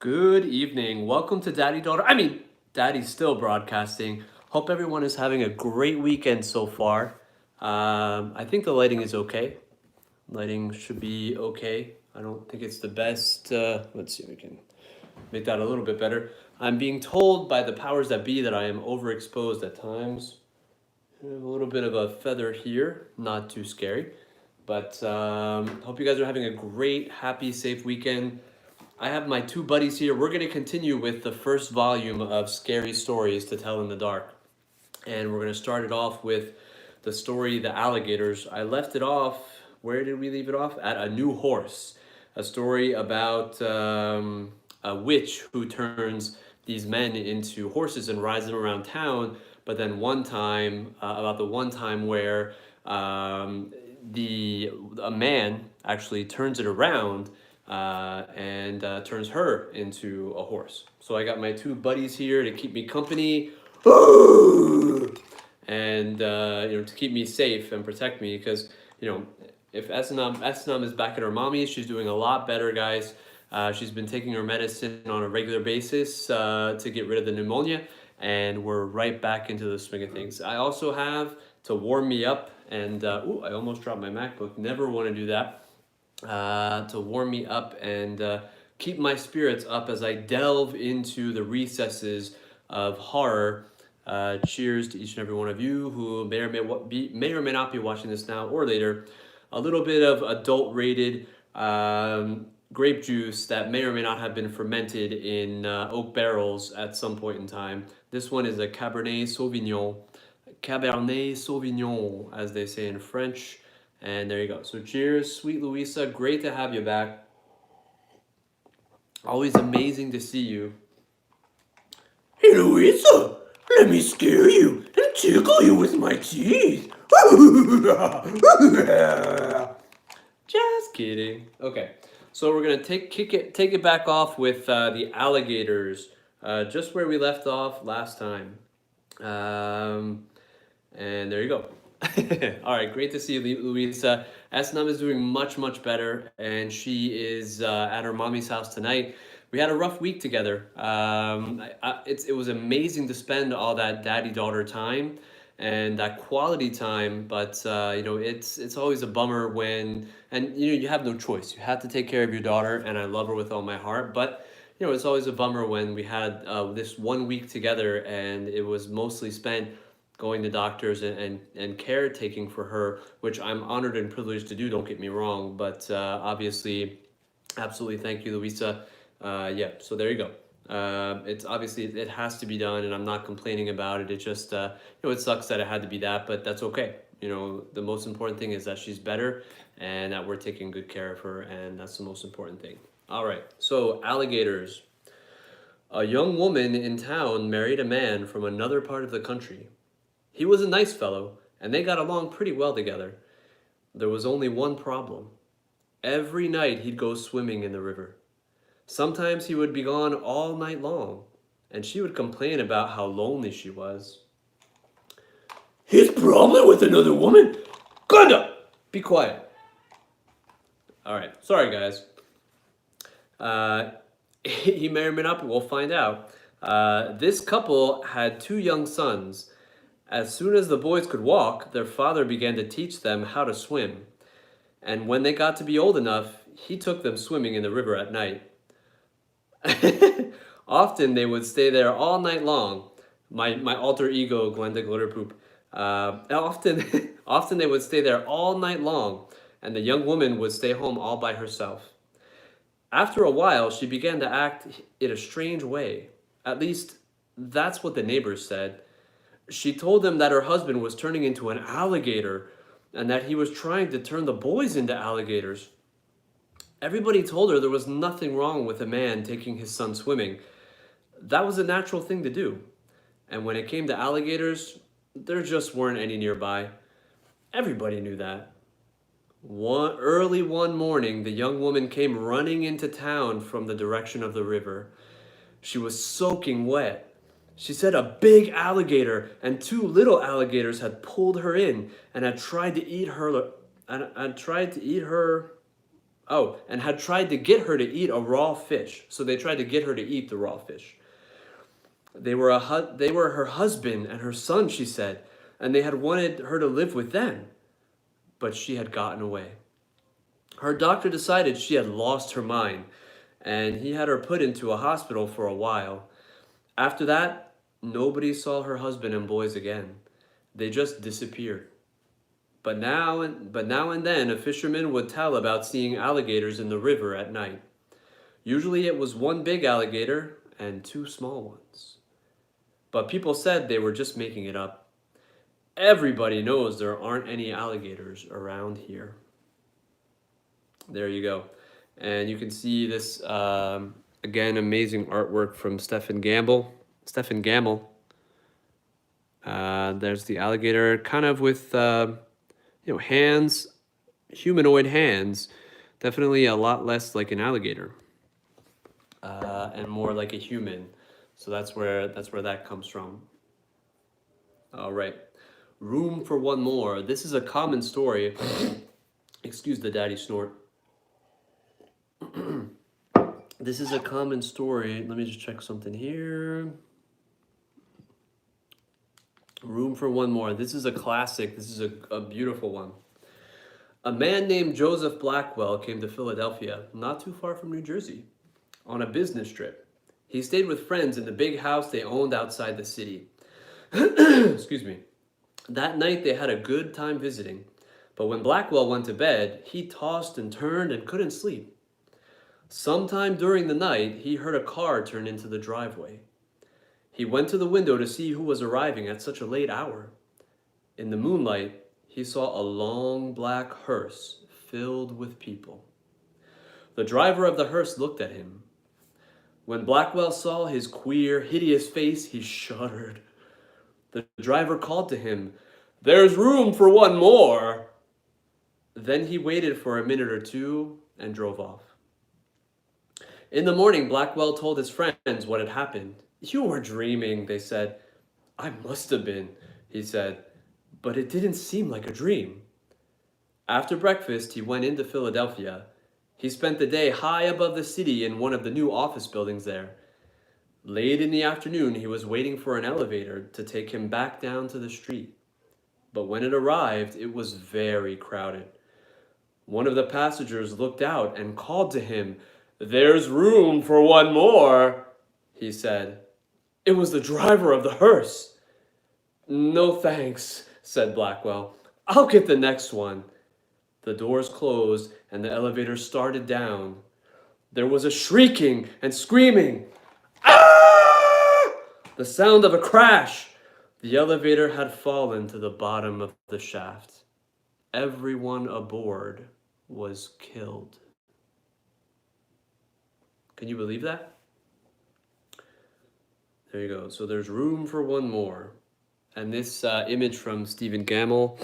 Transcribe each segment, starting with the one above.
Good evening. Welcome to Daddy's still broadcasting. Hope everyone is having a great weekend so far. I think the lighting is okay. Lighting should be okay. I don't think it's the best. Let's see if we can make that a little bit better. I'm being told by the powers that be that I am overexposed at times. I have a little bit of a feather here, not too scary. But hope you guys are having a great, happy, safe weekend. I have my two buddies here. We're going to continue with the first volume of Scary Stories to Tell in the Dark. And we're going to start it off with the story, The Alligators. I left it off, where did we leave it off? At A New Horse. A story about a witch who turns these men into horses and rides them around town. But then about the one time where a man actually turns it around and turns her into a horse. So I got my two buddies here to keep me company, and to keep me safe and protect me, because if Esnam is back at her mommy, she's doing a lot better, guys. She's been taking her medicine on a regular basis to get rid of the pneumonia, and we're right back into the swing of things. I also have to warm me up, and I almost dropped my MacBook. Never want to do that. To warm me up and keep my spirits up as I delve into the recesses of horror. Cheers to each and every one of you who may or may not be watching this now or later. A little bit of adult-rated grape juice that may or may not have been fermented in oak barrels at some point in time. This one is a Cabernet Sauvignon, as they say in French. And there you go. So cheers, sweet Louisa. Great to have you back. Always amazing to see you. Hey, Louisa, let me scare you and tickle you with my teeth. Just kidding. Okay, so we're gonna take it back off with the Alligators, just where we left off last time. And there you go. All right, great to see you, Louisa. Esnam is doing much, much better, and she is at her mommy's house tonight. We had a rough week together. It was amazing to spend all that daddy-daughter time and that quality time, but it's always a bummer when, and you have no choice. You have to take care of your daughter, and I love her with all my heart, but it's always a bummer when we had this 1 week together and it was mostly spent going to doctors and caretaking for her, which I'm honored and privileged to do, don't get me wrong, but obviously, absolutely thank you, Louisa. So there you go. It's obviously, it has to be done, and I'm not complaining about it. It just, it sucks that it had to be that, but that's okay. The most important thing is that she's better and that we're taking good care of her, and that's the most important thing. All right, so alligators. A young woman in town married a man from another part of the country. He was a nice fellow, and they got along pretty well together. There was only one problem. Every night he'd go swimming in the river. Sometimes he would be gone all night long, and she would complain about how lonely she was. His problem with another woman? Gunda! Be quiet. All right, sorry guys. He may or may not, but we'll find out. This couple had two young sons. As soon as the boys could walk, their father began to teach them how to swim. And when they got to be old enough, he took them swimming in the river at night. Often they would stay there all night long. My alter ego, Glenda Glitterpoop. Often they would stay there all night long, and the young woman would stay home all by herself. After a while, she began to act in a strange way. At least, that's what the neighbors said. She told them that her husband was turning into an alligator and that he was trying to turn the boys into alligators. Everybody told her there was nothing wrong with a man taking his son swimming. That was a natural thing to do. And when it came to alligators, there just weren't any nearby. Everybody knew that. Early one morning, the young woman came running into town from the direction of the river. She was soaking wet. She said a big alligator and two little alligators had pulled her in and had tried to eat her. Oh, and had tried to get her to eat a raw fish. So they tried to get her to eat the raw fish. They were her husband and her son, she said, and they had wanted her to live with them, but she had gotten away. Her doctor decided she had lost her mind, and he had her put into a hospital for a while. After that, nobody saw her husband and boys again. They just disappeared. But now and then, a fisherman would tell about seeing alligators in the river at night. Usually it was one big alligator and two small ones. But people said they were just making it up. Everybody knows there aren't any alligators around here. There you go. And you can see this, again, amazing artwork from Stephen Gamble. Stephen Gamble. There's the alligator, kind of with, hands, humanoid hands. Definitely a lot less like an alligator, and more like a human. So that's where that comes from. All right. Room for one more. This is a common story. Excuse the daddy snort. This is a common story. Let me just check something here. Room for one more. This is a classic. This is a beautiful one. A man named Joseph Blackwell came to Philadelphia, not too far from New Jersey, on a business trip. He stayed with friends in the big house they owned outside the city. Excuse me. That night they had a good time visiting, but when Blackwell went to bed, he tossed and turned and couldn't sleep. Sometime during the night, he heard a car turn into the driveway. He went to the window to see who was arriving at such a late hour. In the moonlight, he saw a long black hearse filled with people. The driver of the hearse looked at him. When Blackwell saw his queer, hideous face, he shuddered. The driver called to him, "There's room for one more." Then he waited for a minute or two and drove off. In the morning, Blackwell told his friends what had happened. "You were dreaming," they said. "I must have been," he said, "but it didn't seem like a dream." After breakfast, he went into Philadelphia. He spent the day high above the city in one of the new office buildings there. Late in the afternoon, he was waiting for an elevator to take him back down to the street. But when it arrived, it was very crowded. One of the passengers looked out and called to him. "There's room for one more," he said. It was the driver of the hearse. "No thanks," said Blackwell. "I'll get the next one." The doors closed and the elevator started down. There was a shrieking and screaming. Ah! The sound of a crash. The elevator had fallen to the bottom of the shaft. Everyone aboard was killed. Can you believe that? There you go. So there's room for one more. And this image from Stephen Gamble,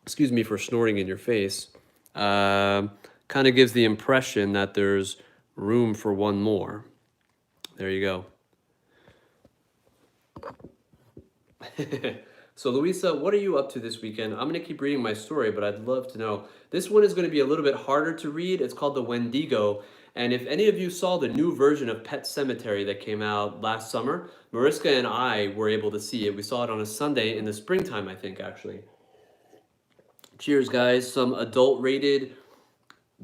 excuse me for snorting in your face, kind of gives the impression that there's room for one more. There you go. So Louisa, what are you up to this weekend? I'm going to keep reading my story, but I'd love to know. This one is going to be a little bit harder to read. It's called the WendiGo. And if any of you saw the new version of Pet Sematary that came out last summer, Mariska and I were able to see it. We saw it on a Sunday in the springtime, I think, actually. Cheers, guys. Some adult-rated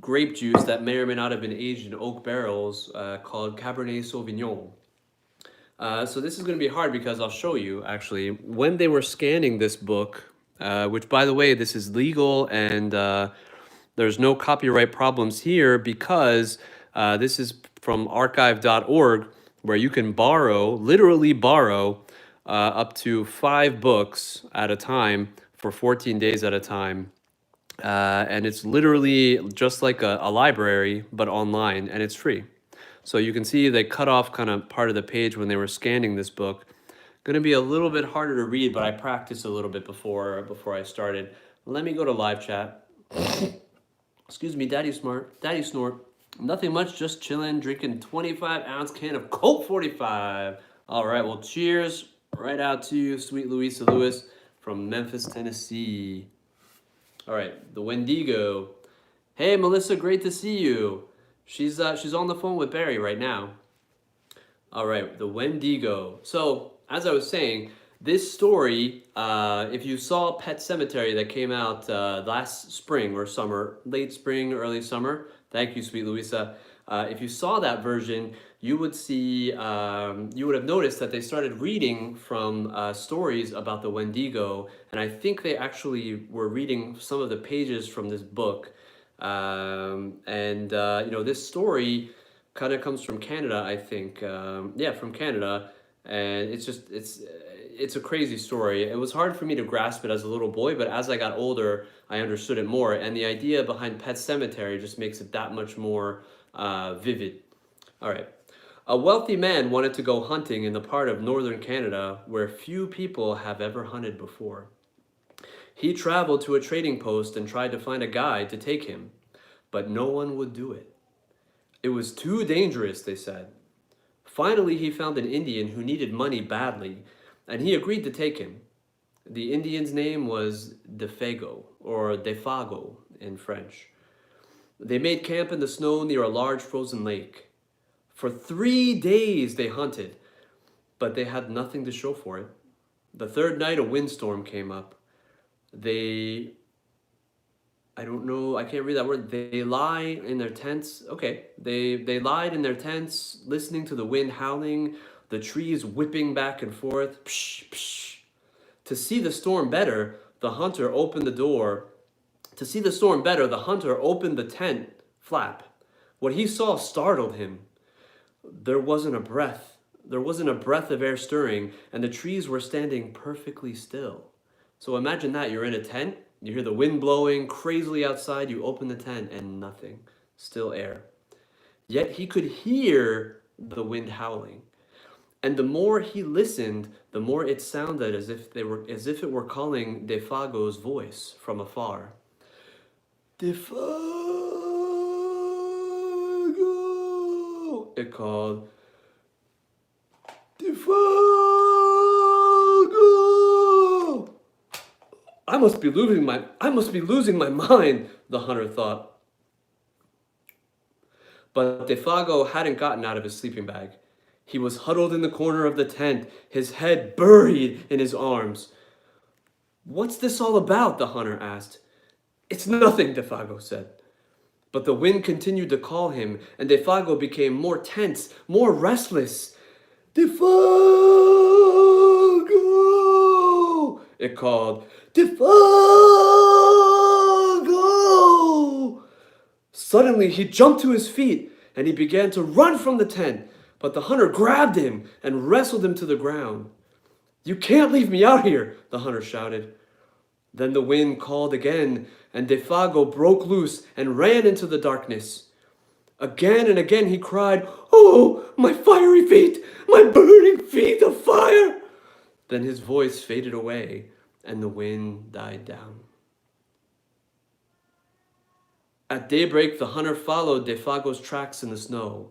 grape juice that may or may not have been aged in oak barrels called Cabernet Sauvignon. So this is going to be hard because I'll show you, actually. When they were scanning this book, which, by the way, this is legal and there's no copyright problems here because this is from archive.org, where you can borrow, literally borrow, up to 5 books at a time for 14 days at a time. And it's literally just like a library, but online, and it's free. So you can see they cut off kind of part of the page when they were scanning this book. Going to be a little bit harder to read, but I practiced a little bit before I started. Let me go to live chat. Excuse me, Daddy snort. Nothing much, just chilling, drinking 25-ounce can of Colt 45. All right, well, cheers right out to you, sweet Louisa Lewis from Memphis, Tennessee. All right, the WendiGo. Hey, Melissa, great to see you. She's on the phone with Barry right now. All right, the WendiGo. So, as I was saying, this story, if you saw Pet Cemetery that came out last spring or summer, late spring, early summer, thank you, sweet Louisa. If you saw that version, you would see, you would have noticed that they started reading from stories about the Wendigo, and I think they actually were reading some of the pages from this book. This story kind of comes from Canada, I think. Yeah, from Canada, and it's a crazy story. It was hard for me to grasp it as a little boy, but as I got older, I understood it more. And the idea behind Pet Cemetery just makes it that much more vivid. All right. A wealthy man wanted to go hunting in the part of northern Canada where few people have ever hunted before. He traveled to a trading post and tried to find a guide to take him, but no one would do it. It was too dangerous, they said. Finally, he found an Indian who needed money badly, and he agreed to take him. The Indian's name was Defago, or Defago in French. They made camp in the snow near a large frozen lake. For 3 days they hunted, but they had nothing to show for it. The third night, a windstorm came up. I don't know, I can't read that word. They lie in their tents. Okay, they lied in their tents, listening to the wind howling, the trees whipping back and forth. Psh, psh. To see the storm better, the hunter opened the door. To see the storm better, the hunter opened the tent flap. What he saw startled him. There wasn't a breath. There wasn't a breath of air stirring, and the trees were standing perfectly still. So imagine that, you're in a tent, you hear the wind blowing crazily outside, you open the tent and nothing, still air. Yet he could hear the wind howling. And the more he listened, the more it sounded as if it were calling Defago's voice from afar. Defago, it called. Defago! I must be losing my mind, the hunter thought. But Defago hadn't gotten out of his sleeping bag. He was huddled in the corner of the tent, his head buried in his arms. What's this all about? The hunter asked. It's nothing, Defago said. But the wind continued to call him, and Defago became more tense, more restless. Defago! It called. Defago! Suddenly he jumped to his feet and he began to run from the tent, but the hunter grabbed him and wrestled him to the ground. You can't leave me out here, the hunter shouted. Then the wind called again, and Defago broke loose and ran into the darkness. Again and again he cried, Oh, my fiery feet, my burning feet of fire! Then his voice faded away, and the wind died down. At daybreak, the hunter followed Defago's tracks in the snow.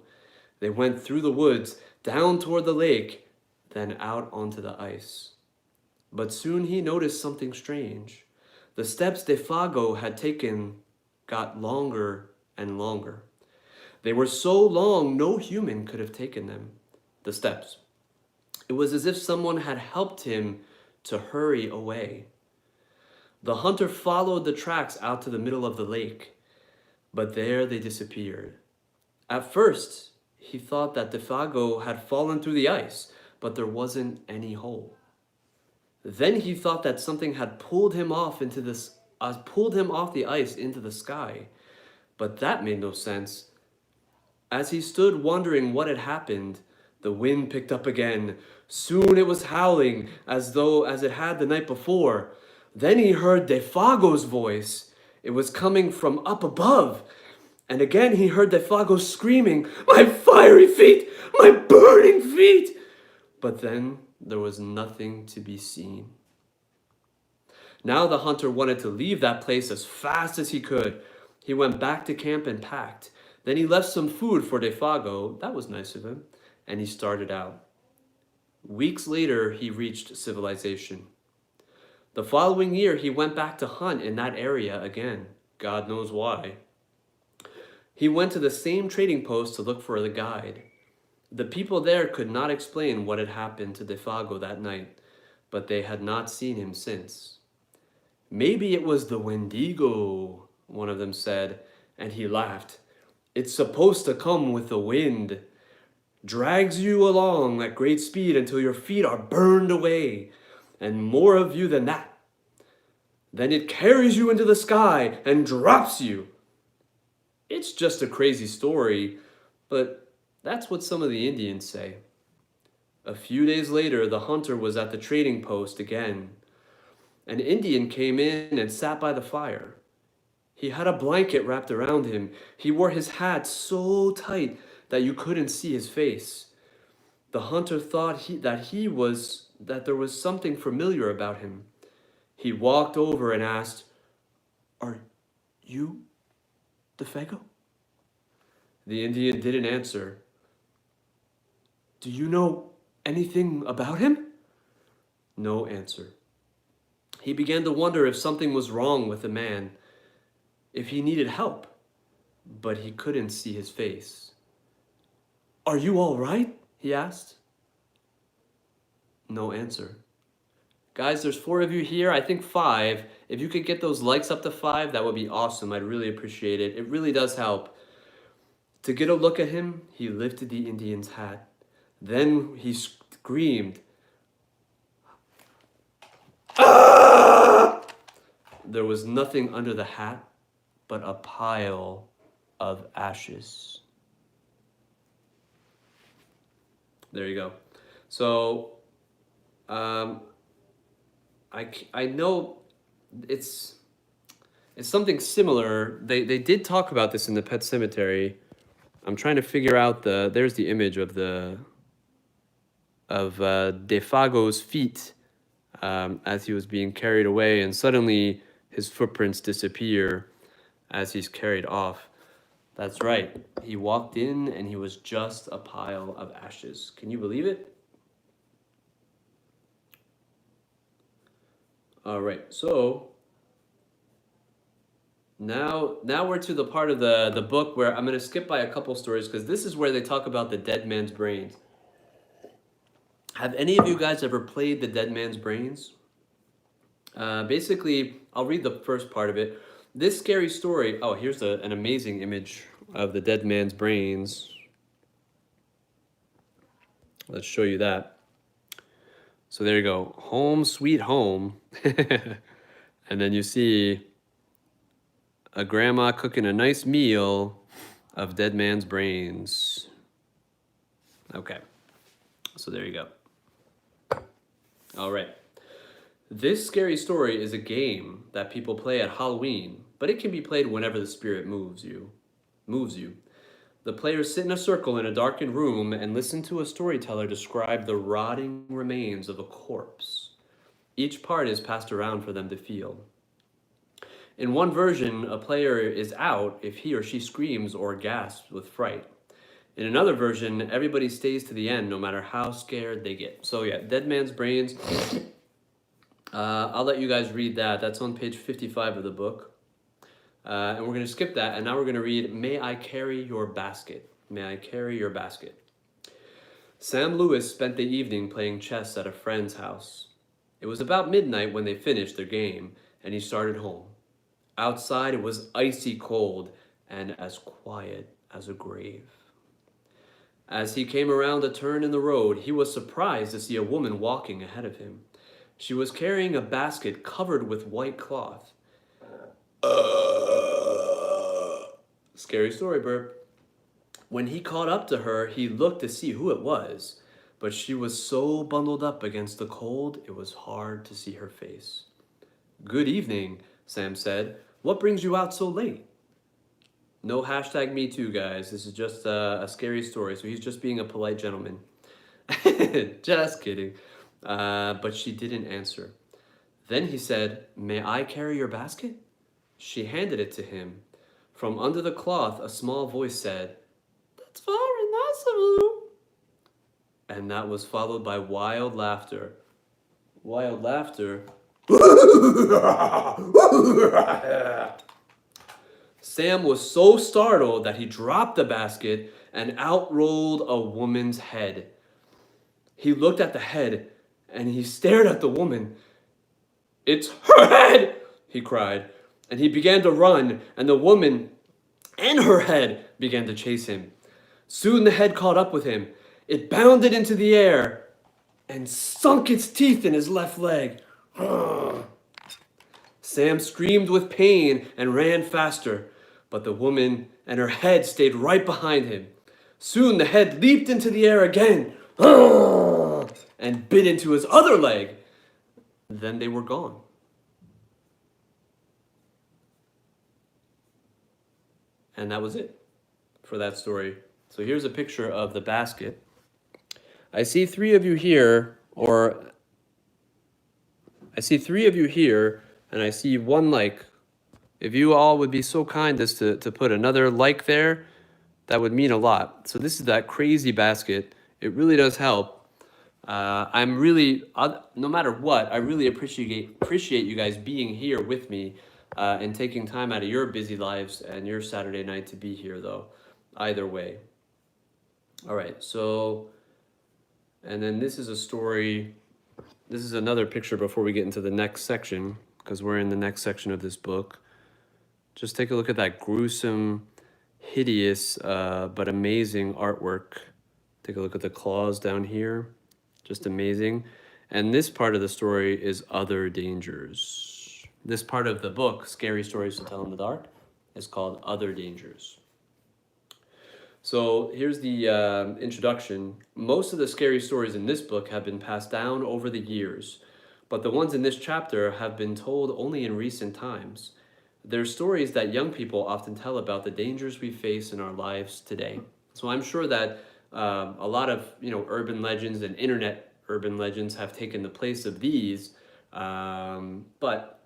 They went through the woods, down toward the lake, then out onto the ice. But soon he noticed something strange. The steps Defago had taken got longer and longer. They were so long no human could have taken them, the steps. It was as if someone had helped him to hurry away. The hunter followed the tracks out to the middle of the lake, but there they disappeared. At first, he thought that Defago had fallen through the ice, but there wasn't any hole. Then he thought that something had pulled him off the ice into the sky, but that made no sense. As he stood wondering what had happened, the wind picked up again. Soon it was howling as it had the night before. Then he heard Defago's voice. It was coming from up above. And again he heard Defago screaming, My fiery feet! My burning feet! But then there was nothing to be seen. Now the hunter wanted to leave that place as fast as he could. He went back to camp and packed. Then he left some food for Defago. That was nice of him. And he started out. Weeks later, he reached civilization. The following year, he went back to hunt in that area again. God knows why. He went to the same trading post to look for the guide. The people there could not explain what had happened to Defago that night, but they had not seen him since. Maybe it was the Wendigo, one of them said, and he laughed. It's supposed to come with the wind. Drags you along at great speed until your feet are burned away, and more of you than that. Then it carries you into the sky and drops you. It's just a crazy story, but that's what some of the Indians say. A few days later, the hunter was at the trading post again. An Indian came in and sat by the fire. He had a blanket wrapped around him. He wore his hat so tight that you couldn't see his face. The hunter thought that there was something familiar about him. He walked over and asked, "Are you Defago?" The Indian didn't answer. "Do you know anything about him?" No answer. He began to wonder if something was wrong with the man, if he needed help, but he couldn't see his face. "Are you all right?" he asked. No answer. Guys, there's 4 of you here, I think 5. If you could get those likes up to 5, that would be awesome. I'd really appreciate it. It really does help. To get a look at him, he lifted the Indian's hat. Then he screamed. "Ah!" There was nothing under the hat but a pile of ashes. There you go. So, I know it's something similar. They did talk about this in the Pet Cemetery. I'm trying to figure out there's the image of Defago's feet as he was being carried away, and suddenly his footprints disappear as he's carried off. That's right. He walked in and he was just a pile of ashes. Can you believe it? All right, so now we're to the part of the book where I'm going to skip by a couple stories because this is where they talk about the dead man's brains. Have any of you guys ever played the dead man's brains? Basically, I'll read the first part of it. This scary story, oh, here's an amazing image of the dead man's brains. Let's show you that. So there you go, home sweet home. And then you see a grandma cooking a nice meal of dead man's brains. Okay, so there you go. All right. This scary story is a game that people play at Halloween, but it can be played whenever the spirit moves you. The players sit in a circle in a darkened room and listen to a storyteller describe the rotting remains of a corpse. Each part is passed around for them to feel. In one version, a player is out if he or she screams or gasps with fright. In another version, everybody stays to the end no matter how scared they get. So yeah, Dead Man's Brains. I'll let you guys read that. That's on page 55 of the book. And we're going to skip that, and now we're going to read May I Carry Your Basket. May I Carry Your Basket. Sam Lewis spent the evening playing chess at a friend's house. It was about midnight when they finished their game, and he started home. Outside it was icy cold and as quiet as a grave. As he came around a turn in the road, he was surprised to see a woman walking ahead of him. She was carrying a basket covered with white cloth. Scary story, burp. When he caught up to her, he looked to see who it was, but she was so bundled up against the cold, it was hard to see her face. "Good evening," Sam said. "What brings you out so late?" No hashtag me too, guys. This is just a scary story, so he's just being a polite gentleman. Just kidding. But she didn't answer. Then he said, "May I carry your basket?" She handed it to him. From under the cloth, a small voice said, "That's very nice of you." And that was followed by wild laughter. Wild laughter. Sam was so startled that he dropped the basket and out rolled a woman's head. He looked at the head and he stared at the woman. "It's her head!" he cried. And he began to run, and the woman and her head began to chase him. Soon the head caught up with him. It bounded into the air and sunk its teeth in his left leg. Sam screamed with pain and ran faster, but the woman and her head stayed right behind him. Soon the head leaped into the air again and bit into his other leg. Then they were gone. And that was it for that story. So here's a picture of the basket. I see three of you here, and I see one like. If you all would be so kind as to put another like there, that would mean a lot. So this is that crazy basket. It really does help. I'm really, no matter what, I really appreciate you guys being here with me and taking time out of your busy lives and your Saturday night to be here, though. Either way. All right, so, and then this is a story. This is another picture before we get into the next section, because we're in the next section of this book. Just take a look at that gruesome, hideous, but amazing artwork. Take a look at the claws down here. Just amazing. And this part of the story is Other Dangers. This part of the book, Scary Stories to Tell in the Dark, is called Other Dangers. So here's the introduction. Most of the scary stories in this book have been passed down over the years, but the ones in this chapter have been told only in recent times. They're stories that young people often tell about the dangers we face in our lives today. So I'm sure that a lot of urban legends and internet urban legends have taken the place of these, but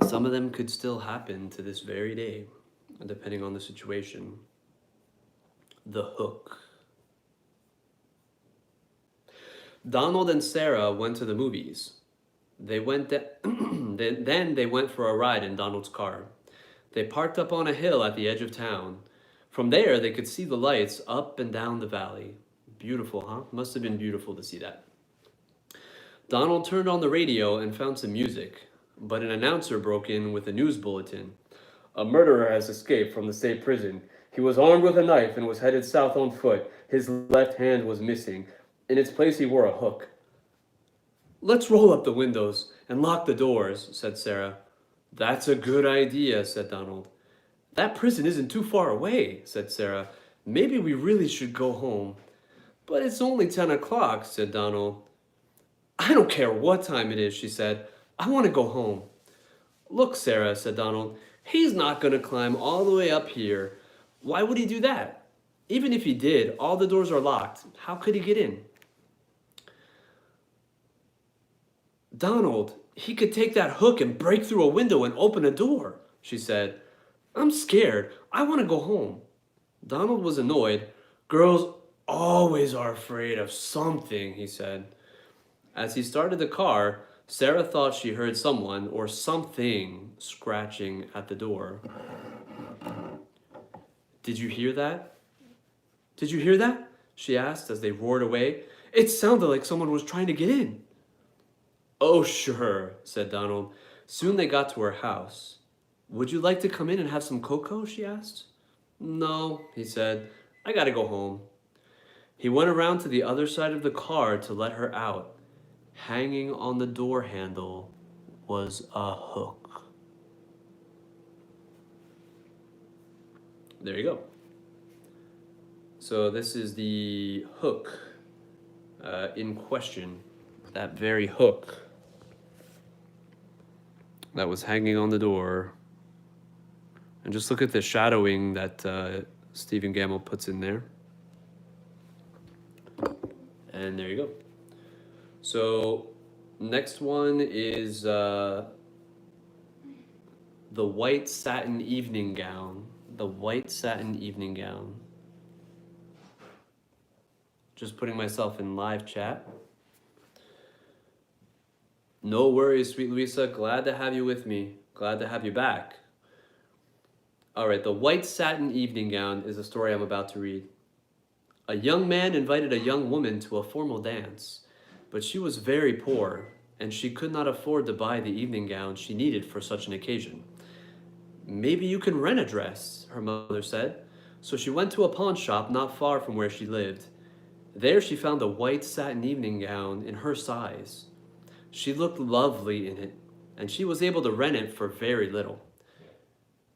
some of them could still happen to this very day, depending on the situation. The Hook. Donald and Sarah went to the movies. They went then they went for a ride in Donald's car. They parked up on a hill at the edge of town. From there, they could see the lights up and down the valley. Beautiful, huh? Must have been beautiful to see that. Donald turned on the radio and found some music, but an announcer broke in with a news bulletin. "A murderer has escaped from the state prison. He was armed with a knife and was headed south on foot. His left hand was missing. In its place, he wore a hook." "Let's roll up the windows and lock the doors," said Sarah. "That's a good idea," said Donald. "That prison isn't too far away," said Sarah. "Maybe we really should go home." "But it's only 10 o'clock, said Donald. "I don't care what time it is," she said. "I want to go home." "Look, Sarah," said Donald, "he's not going to climb all the way up here. Why would he do that? Even if he did, all the doors are locked. How could he get in?" "Donald, he could take that hook and break through a window and open a door," she said. "I'm scared. I want to go home." Donald was annoyed. "Girls always are afraid of something," he said. As he started the car, Sarah thought she heard someone or something scratching at the door. "Did you hear that? Did you hear that?" she asked as they roared away. "It sounded like someone was trying to get in." "Oh, sure," said Donald. Soon they got to her house. "Would you like to come in and have some cocoa?" she asked. "No," he said. "I gotta go home." He went around to the other side of the car to let her out. Hanging on the door handle was a hook. There you go. So this is the hook in question. That very hook that was hanging on the door. And just look at the shadowing that Stephen Gamble puts in there. And there you go. So next one is the white satin evening gown. The white satin evening gown. Just putting myself in live chat. "No worries, sweet Louisa. Glad to have you with me. Glad to have you back. All right, the white satin evening gown is a story I'm about to read. A young man invited a young woman to a formal dance, but she was very poor, and she could not afford to buy the evening gown she needed for such an occasion. Maybe you can rent a dress, her mother said. So she went to a pawn shop not far from where she lived. There she found a white satin evening gown in her size. She looked lovely in it, and she was able to rent it for very little.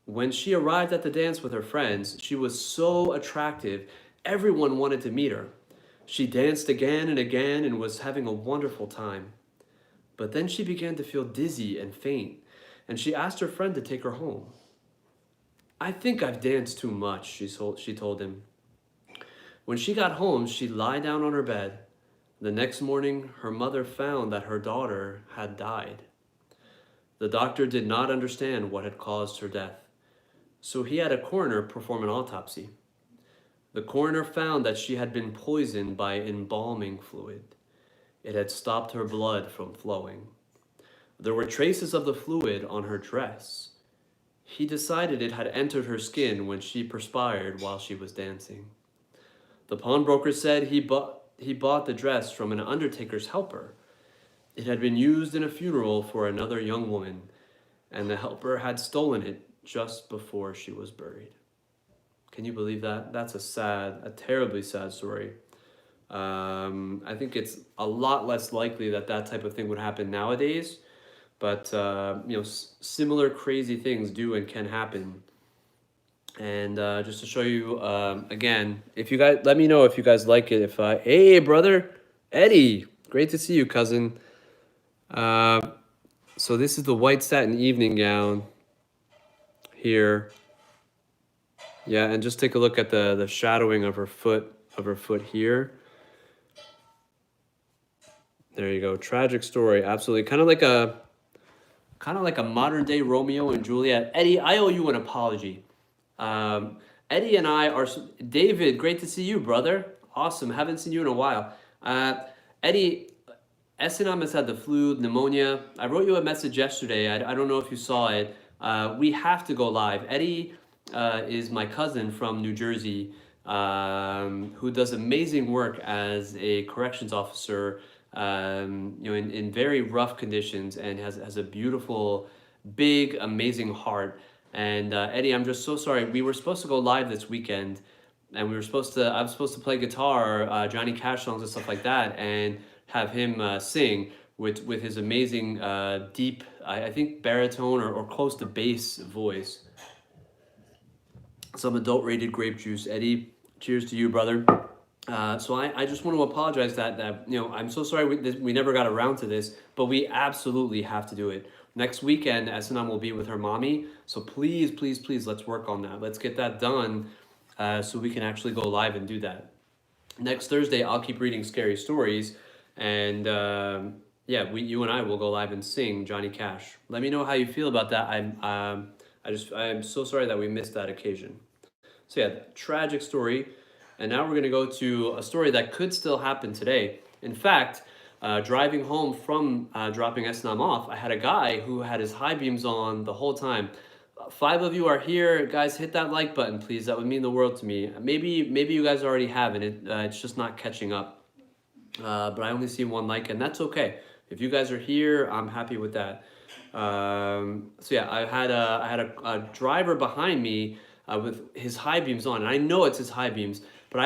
When she arrived at the dance with her friends, she was so attractive, everyone wanted to meet her. She danced again and again and was having a wonderful time. But then she began to feel dizzy and faint, and she asked her friend to take her home. I think I've danced too much, she told him. When she got home, she lay down on her bed. The next morning, her mother found that her daughter had died. The doctor did not understand what had caused her death, so he had a coroner perform an autopsy. The coroner found that she had been poisoned by embalming fluid. It had stopped her blood from flowing. There were traces of the fluid on her dress. He decided it had entered her skin when she perspired while she was dancing. The pawnbroker said he bought the dress from an undertaker's helper. It had been used in a funeral for another young woman, and the helper had stolen it just before she was buried. Can you believe that? That's a terribly sad story. I think it's a lot less likely that that type of thing would happen nowadays, but similar crazy things do and can happen. And just to show you again, if you guys let me know if you guys like it. Hey brother Eddie, great to see you, cousin. So this is the white satin evening gown here. Yeah, and just take a look at the shadowing of her foot here. There you go. Tragic story. Absolutely. Kind of like a modern day Romeo and Juliet. Eddie, I owe you an apology. Eddie and I are David, great to see you, brother. Awesome. Haven't seen you in a while. Eddie, Essenam has had the flu, pneumonia. I wrote you a message yesterday. I don't know if you saw it. We have to go live. Eddie is my cousin from New Jersey, who does amazing work as a corrections officer, in very rough conditions, and has a beautiful, big, amazing heart. And Eddie, I'm just so sorry. We were supposed to go live this weekend, and I was supposed to play guitar, Johnny Cash songs and stuff like that, and have him sing with his amazing deep, I think baritone or close to bass voice. Some adult rated grape juice. Eddie, cheers to you, brother. So I just want to apologize that I'm so sorry we never got around to this, but we absolutely have to do it. Next weekend, Esanam will be with her mommy, so please, please, please, let's work on that. Let's get that done so we can actually go live and do that. Next Thursday, I'll keep reading scary stories, and you and I will go live and sing Johnny Cash. Let me know how you feel about that. I'm so sorry that we missed that occasion. So yeah, tragic story. And now we're going to go to a story that could still happen today. In fact, driving home from dropping Esnam off, I had a guy who had his high beams on the whole time. 5 of you are here. Guys, hit that like button, please. That would mean the world to me. Maybe you guys already have, and it's just not catching up. But I only see 1 like, and that's okay. If you guys are here, I'm happy with that. So yeah, I had a driver behind me with his high beams on, and I know it's his high beams. But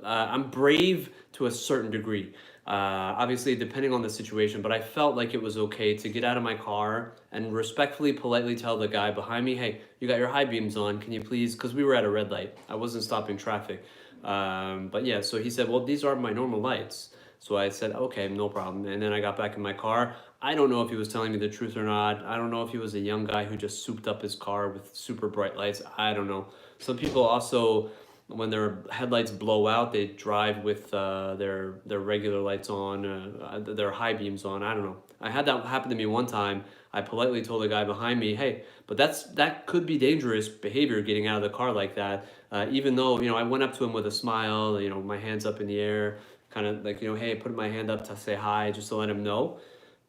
I'm brave to a certain degree. Obviously, depending on the situation, but I felt like it was okay to get out of my car and respectfully, politely tell the guy behind me, hey, you got your high beams on, can you please, because we were at a red light. I wasn't stopping traffic. But yeah, so he said, well, these are my normal lights. So I said, okay, no problem. And then I got back in my car. I don't know if he was telling me the truth or not. I don't know if he was a young guy who just souped up his car with super bright lights. I don't know. Some people also, when their headlights blow out, they drive with their regular lights on, their high beams on. I don't know. I had that happen to me one time. I politely told the guy behind me, hey, but that could be dangerous behavior, getting out of the car like that. Even though, I went up to him with a smile, my hands up in the air, kind of like, hey, put my hand up to say hi, just to let him know.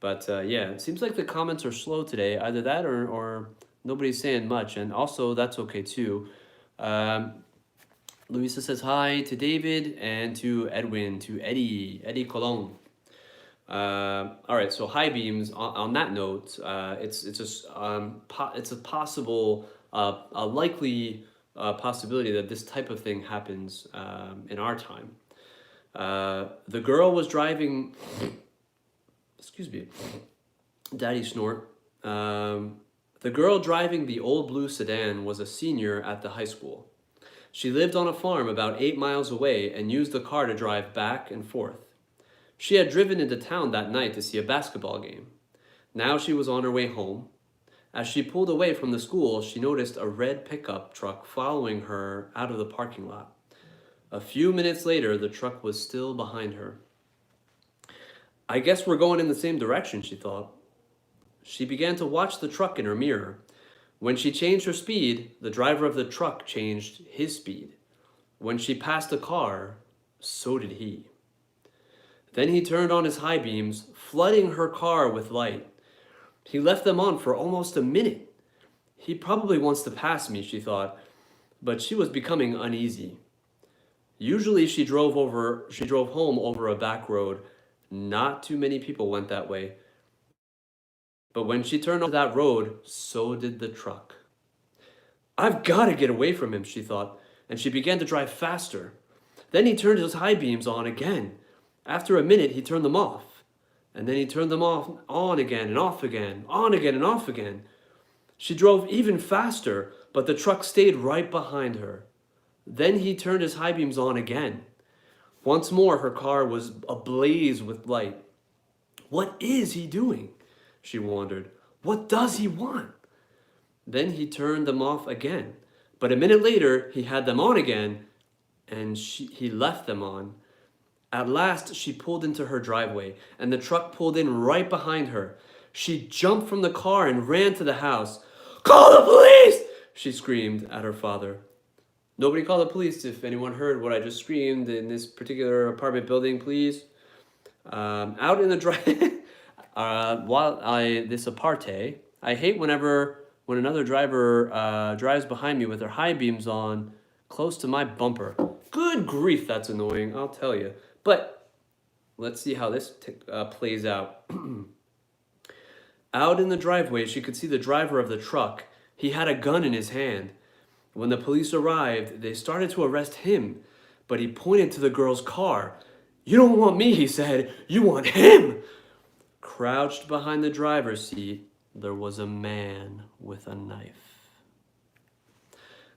But yeah, it seems like the comments are slow today. Either that or Nobody's saying much, and also that's okay too. Um, Luisa says hi to David and to Edwin, to Eddie Colon. All right, so high beams. On that note, it's just it's a possible, a likely possibility that this type of thing happens in our time. The girl was driving. Excuse me, Daddy snort. The girl driving the old blue sedan was a senior at the high school. She lived on a farm about 8 miles away and used the car to drive back and forth. She had driven into town that night to see a basketball game. Now she was on her way home. As she pulled away from the school, she noticed a red pickup truck following her out of the parking lot. A few minutes later, the truck was still behind her. I guess we're going in the same direction, she thought. She began to watch the truck in her mirror. When she changed her speed, the driver of the truck changed his speed. When she passed a car, so did he. Then he turned on his high beams, flooding her car with light. He left them on for almost a minute. He probably wants to pass me, she thought, but she was becoming uneasy. Usually she drove home over a back road. Not too many people went that way. But when she turned onto that road, so did the truck. I've got to get away from him, she thought, and she began to drive faster. Then he turned his high beams on again. After a minute, he turned them off. And then he turned them on again and off again, on again and off again. She drove even faster, but the truck stayed right behind her. Then he turned his high beams on again. Once more, her car was ablaze with light. What is he doing? She wondered. What does he want? Then he turned them off again. But a minute later, he had them on again, and he left them on. At last, she pulled into her driveway, and the truck pulled in right behind her. She jumped from the car and ran to the house. Call the police! She screamed at her father. Nobody called the police. If anyone heard what I just screamed in this particular apartment building, please. Out in the drive, this aparte, I hate when another driver drives behind me with their high beams on, close to my bumper. Good grief, that's annoying, I'll tell you. But let's see how this plays out. Out in the driveway, she could see the driver of the truck. He had a gun in his hand. When the police arrived, they started to arrest him, but he pointed to the girl's car. You don't want me, he said. You want him. Crouched behind the driver's seat, there was a man with a knife.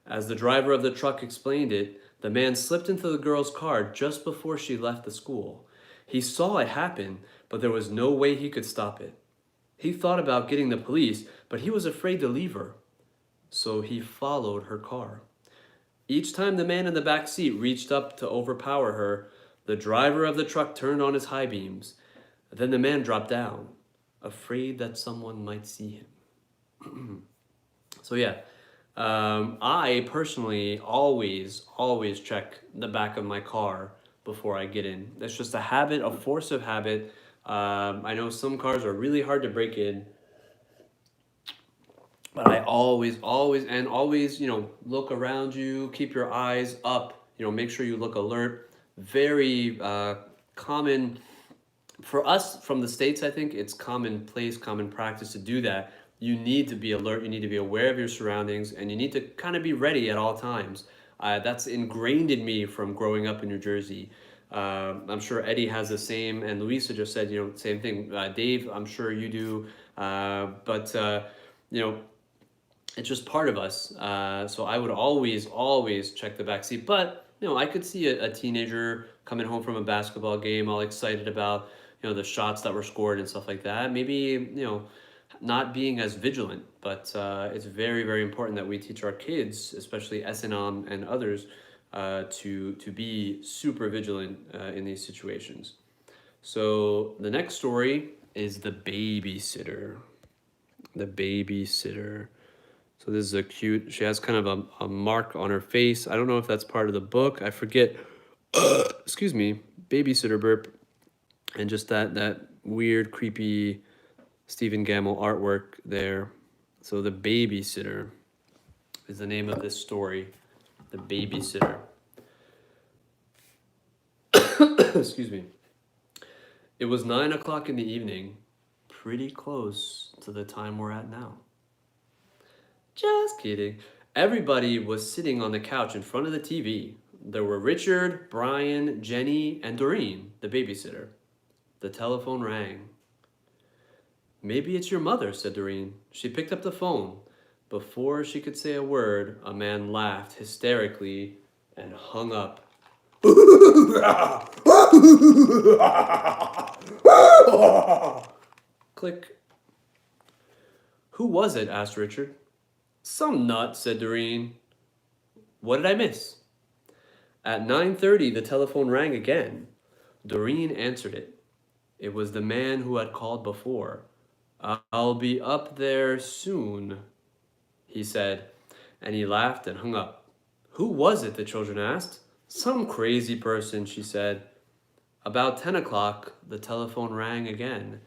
As the driver of the truck explained it, the man slipped into the girl's car just before she left the school. He saw it happen, but there was no way he could stop it. He thought about getting the police, but he was afraid to leave her. So he followed her car. Each time the man in the back seat reached up to overpower her, the driver of the truck turned on his high beams. Then the man dropped down, afraid that someone might see him. So yeah, I personally always check the back of my car before I get in. That's just a habit, a force of habit. I know some cars are really hard to break in, but I always, look around you, keep your eyes up, make sure you look alert. Very common for us from the States. I think it's commonplace, common practice to do that. You need to be alert, you need to be aware of your surroundings, and you need to kind of be ready at all times. That's ingrained in me from growing up in New Jersey. I'm sure Eddie has the same, and Luisa just said, same thing. Dave, I'm sure you do. But it's just part of us. So I would always check the back seat. But, I could see a teenager coming home from a basketball game, all excited about, the shots that were scored and stuff like that. Maybe, not being as vigilant, but it's very, very important that we teach our kids, especially SNM and others, to be super vigilant in these situations. So the next story is The Babysitter. The Babysitter. So this is a cute, she has kind of a mark on her face. I don't know if that's part of the book. I forget. Excuse me, babysitter burp. And just that weird, creepy Stephen Gamble artwork there. So The Babysitter is the name of this story. The Babysitter. Excuse me. It was 9 o'clock in the evening, pretty close to the time we're at now. Just kidding. Everybody was sitting on the couch in front of the TV. There were Richard, Brian, Jenny, and Doreen, the babysitter. The telephone rang. Maybe it's your mother, said Doreen. She picked up the phone. Before she could say a word, a man laughed hysterically and hung up. Click. Who was it? Asked Richard. Some nut, said Doreen. What did I miss? At 9:30, the telephone rang again. Doreen answered it. It was the man who had called before. I'll be up there soon, he said, and he laughed and hung up. Who was it? The children asked. Some crazy person, she said. About 10 o'clock, the telephone rang again.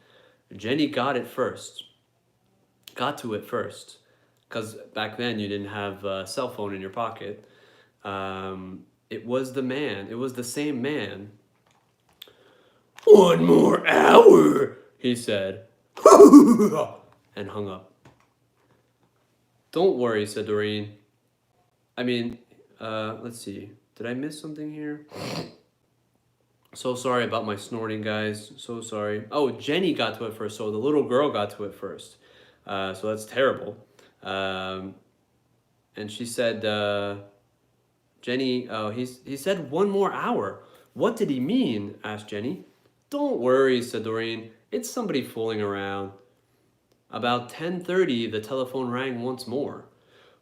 Jenny got to it first, because back then you didn't have a cell phone in your pocket. It was the same man. 1 more hour, he said, and hung up. Don't worry, said Doreen. Let's see. Did I miss something here? So sorry about my snorting, guys. So sorry. Oh, Jenny got to it first, so the little girl got to it first. So that's terrible. And she said, Jenny, he said 1 more hour. What did he mean? Asked Jenny. Don't worry, said Doreen. It's somebody fooling around. About 10:30, the telephone rang once more.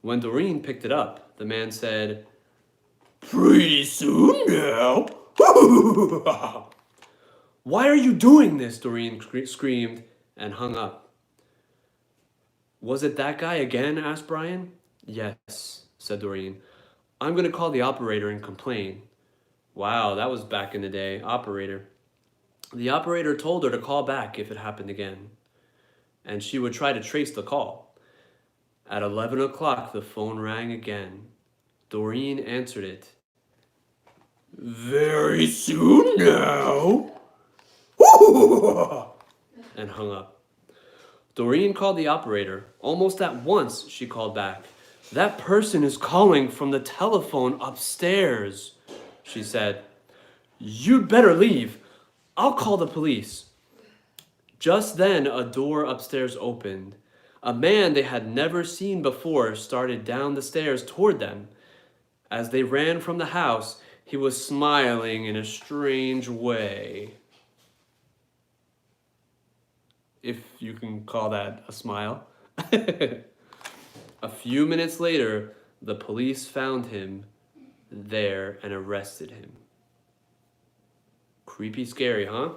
When Doreen picked it up, the man said, pretty soon now. Why are you doing this? Doreen screamed and hung up. Was it that guy again? Asked Brian. Yes, said Doreen. I'm going to call the operator and complain. Wow, that was back in the day. Operator. The operator told her to call back if it happened again, and she would try to trace the call. At 11 o'clock, the phone rang again. Doreen answered it. Very soon now. And hung up. Doreen called the operator. Almost at once, she called back. That person is calling from the telephone upstairs, she said. You'd better leave. I'll call the police. Just then, a door upstairs opened. A man they had never seen before started down the stairs toward them. As they ran from the house, he was smiling in a strange way. If you can call that a smile. A few minutes later, the police found him there and arrested him. Creepy scary, huh?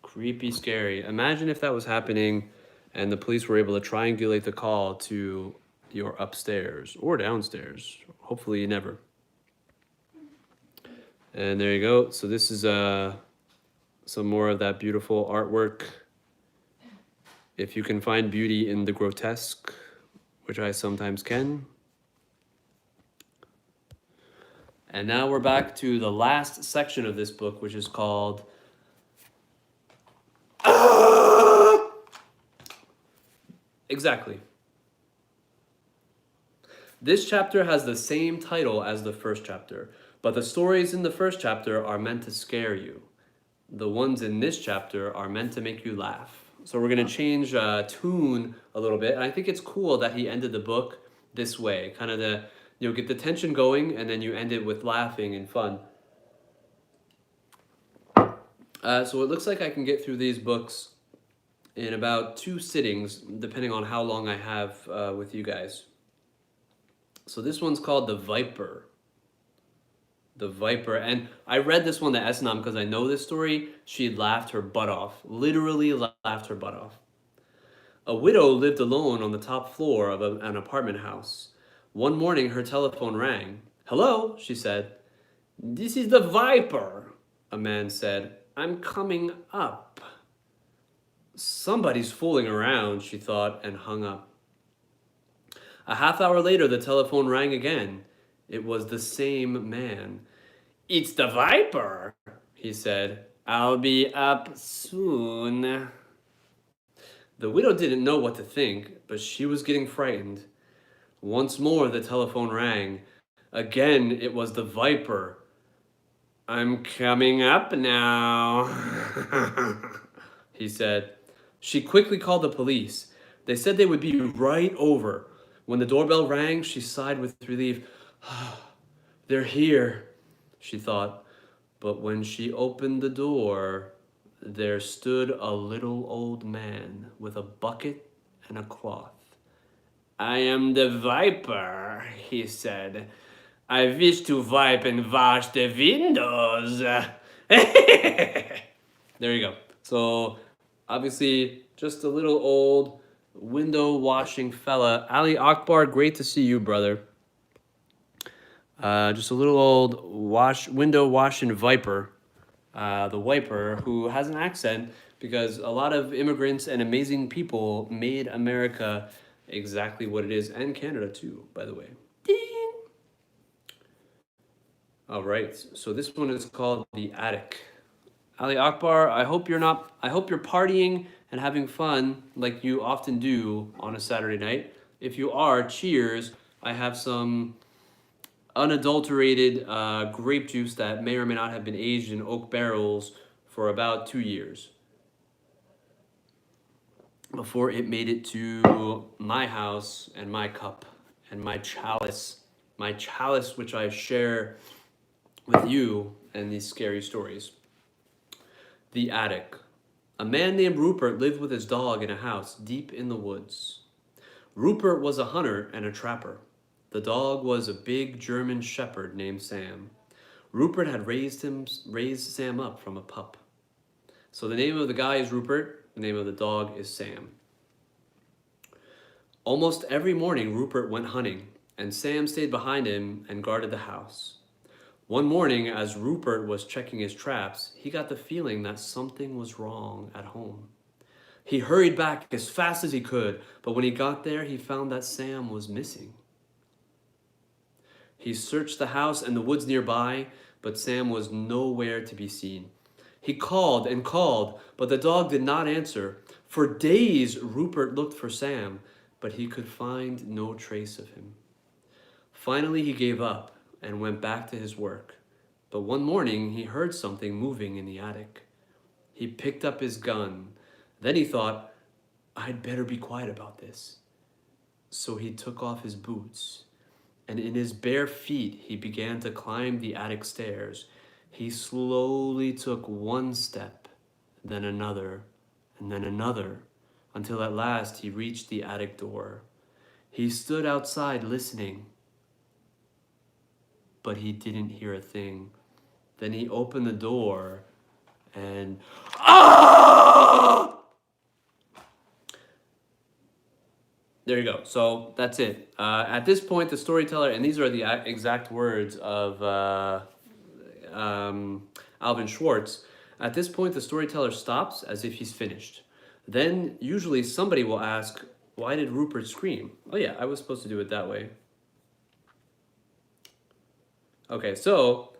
Creepy scary. Imagine if that was happening and the police were able to triangulate the call to your upstairs or downstairs. Hopefully never. And there you go. So this is some more of that beautiful artwork. If you can find beauty in the grotesque, which I sometimes can. And now we're back to the last section of this book, which is called Exactly. This chapter has the same title as the first chapter, but the stories in the first chapter are meant to scare you. The ones in this chapter are meant to make you laugh. So we're going to change tune a little bit. And I think it's cool that he ended the book this way, kind of to get the tension going, and then you end it with laughing and fun. So it looks like I can get through these books in about 2 sittings, depending on how long I have with you guys. So this one's called The Viper. The Viper. And I read this one to Esnam because I know this story. She laughed her butt off. Literally laughed her butt off. A widow lived alone on the top floor of an apartment house. One morning, her telephone rang. Hello, she said. This is the Viper, a man said. I'm coming up. Somebody's fooling around, she thought, and hung up. A half hour later, the telephone rang again. It was the same man. "It's the Viper," he said. "I'll be up soon." The widow didn't know what to think, but she was getting frightened. Once more, the telephone rang. Again, it was the Viper. "I'm coming up now," he said. She quickly called the police. They said they would be right over. When the doorbell rang, she sighed with relief. "They're here," she thought. But when she opened the door, there stood a little old man with a bucket and a cloth. "I am the Viper," he said. "I wish to wipe and wash the windows." There you go. So, obviously, just a little old window washing fella. Ali Akbar, great to see you, brother. Just a little old window washing viper, the wiper, who has an accent because a lot of immigrants and amazing people made America exactly what it is, and Canada too, by the way. Ding! All right, so this one is called The Attic. Ali Akbar, I hope you're partying and having fun like you often do on a Saturday night. If you are, cheers. I have some unadulterated grape juice that may or may not have been aged in oak barrels for about 2 years before it made it to my house and my cup and my chalice which I share with you and these scary stories. The Attic. A man named Rupert lived with his dog in a house deep in the woods. Rupert was a hunter and a trapper. The dog was a big German shepherd named Sam. Rupert had raised Sam up from a pup. So the name of the guy is Rupert, the name of the dog is Sam. Almost every morning Rupert went hunting, and Sam stayed behind him and guarded the house. One morning, as Rupert was checking his traps, he got the feeling that something was wrong at home. He hurried back as fast as he could, but when he got there, he found that Sam was missing. He searched the house and the woods nearby, but Sam was nowhere to be seen. He called and called, but the dog did not answer. For days, Rupert looked for Sam, but he could find no trace of him. Finally, he gave up and went back to his work. But one morning, he heard something moving in the attic. He picked up his gun. Then he thought, I'd better be quiet about this. So he took off his boots, and in his bare feet, he began to climb the attic stairs. He slowly took one step, then another, and then another, until at last he reached the attic door. He stood outside listening, but he didn't hear a thing. Then he opened the door and... Ah! There you go. So that's it. At this point, the storyteller, and these are the exact words of Alvin Schwartz. At this point, the storyteller stops as if he's finished. Then usually somebody will ask, why did Rupert scream? Oh yeah, I was supposed to do it that way. Okay, so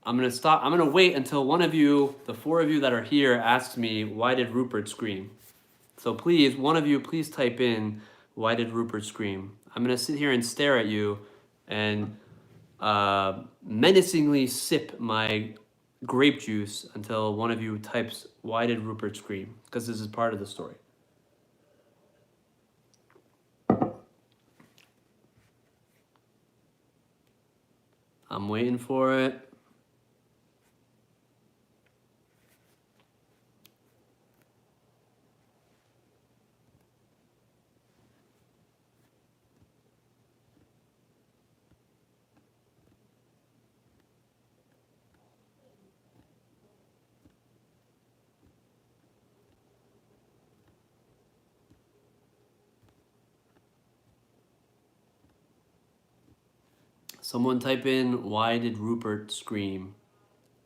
I'm gonna stop. I'm gonna wait until one of you, the four of you that are here, asks me, why did Rupert scream? So please, one of you, please type in, why did Rupert scream? I'm gonna sit here and stare at you and menacingly sip my grape juice until one of you types, why did Rupert scream? Because this is part of the story. I'm waiting for it. Someone type in, why did Rupert scream?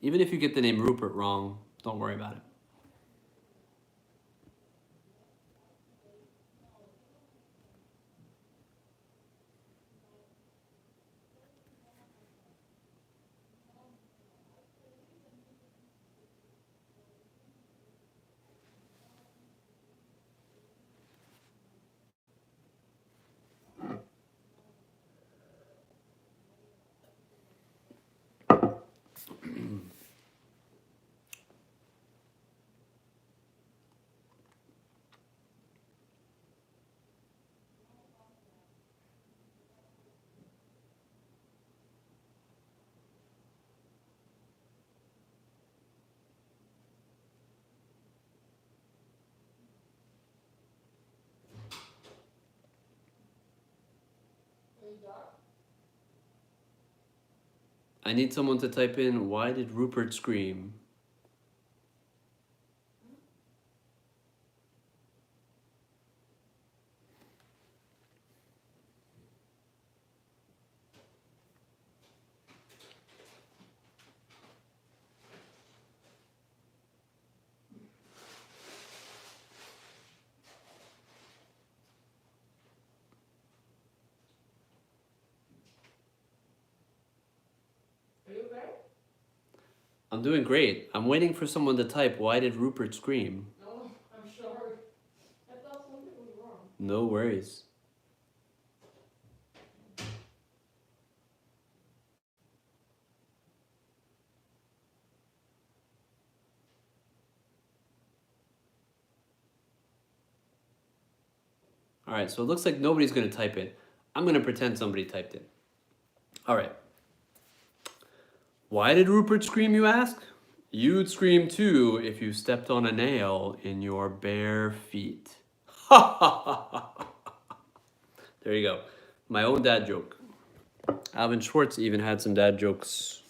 Even if you get the name Rupert wrong, don't worry about it. I need someone to type in, why did Rupert scream? I'm doing great. I'm waiting for someone to type, why did Rupert scream? Oh, I'm sorry. I thought something was wrong. No worries. All right, so it looks like nobody's going to type it. I'm going to pretend somebody typed it. All right. Why did Rupert scream, you ask? You'd scream too if you stepped on a nail in your bare feet. Ha ha ha ha. There you go. My own dad joke. Alvin Schwartz even had some dad jokes.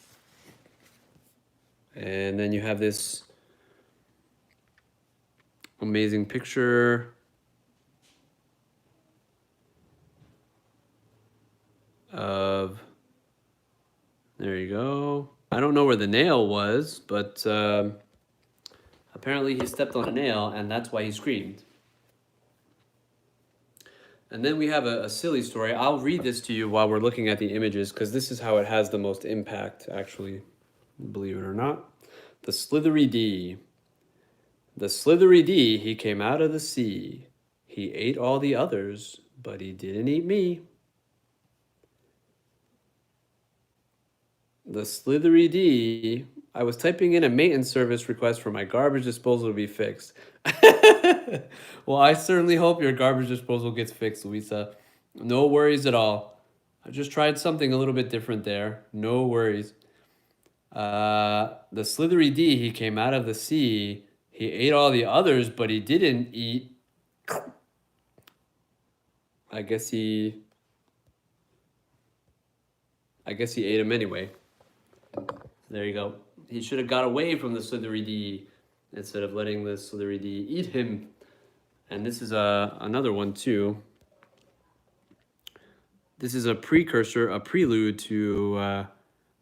And then you have this amazing picture of, there you go. I don't know where the nail was, but apparently he stepped on a nail and that's why he screamed. And then we have a silly story. I'll read this to you while we're looking at the images because this is how it has the most impact, actually, believe it or not. The Slithery D. The Slithery D, he came out of the sea. He ate all the others, but he didn't eat me. The Slithery D, I was typing in a maintenance service request for my garbage disposal to be fixed. Well, I certainly hope your garbage disposal gets fixed, Louisa. No worries at all. I just tried something a little bit different there. No worries. The Slithery D, he came out of the sea. He ate all the others, but he didn't eat. I guess he ate him anyway. There you go. He should have got away from the Slithery D instead of letting the Slithery D eat him. And this is another one too. This is a precursor, a prelude to,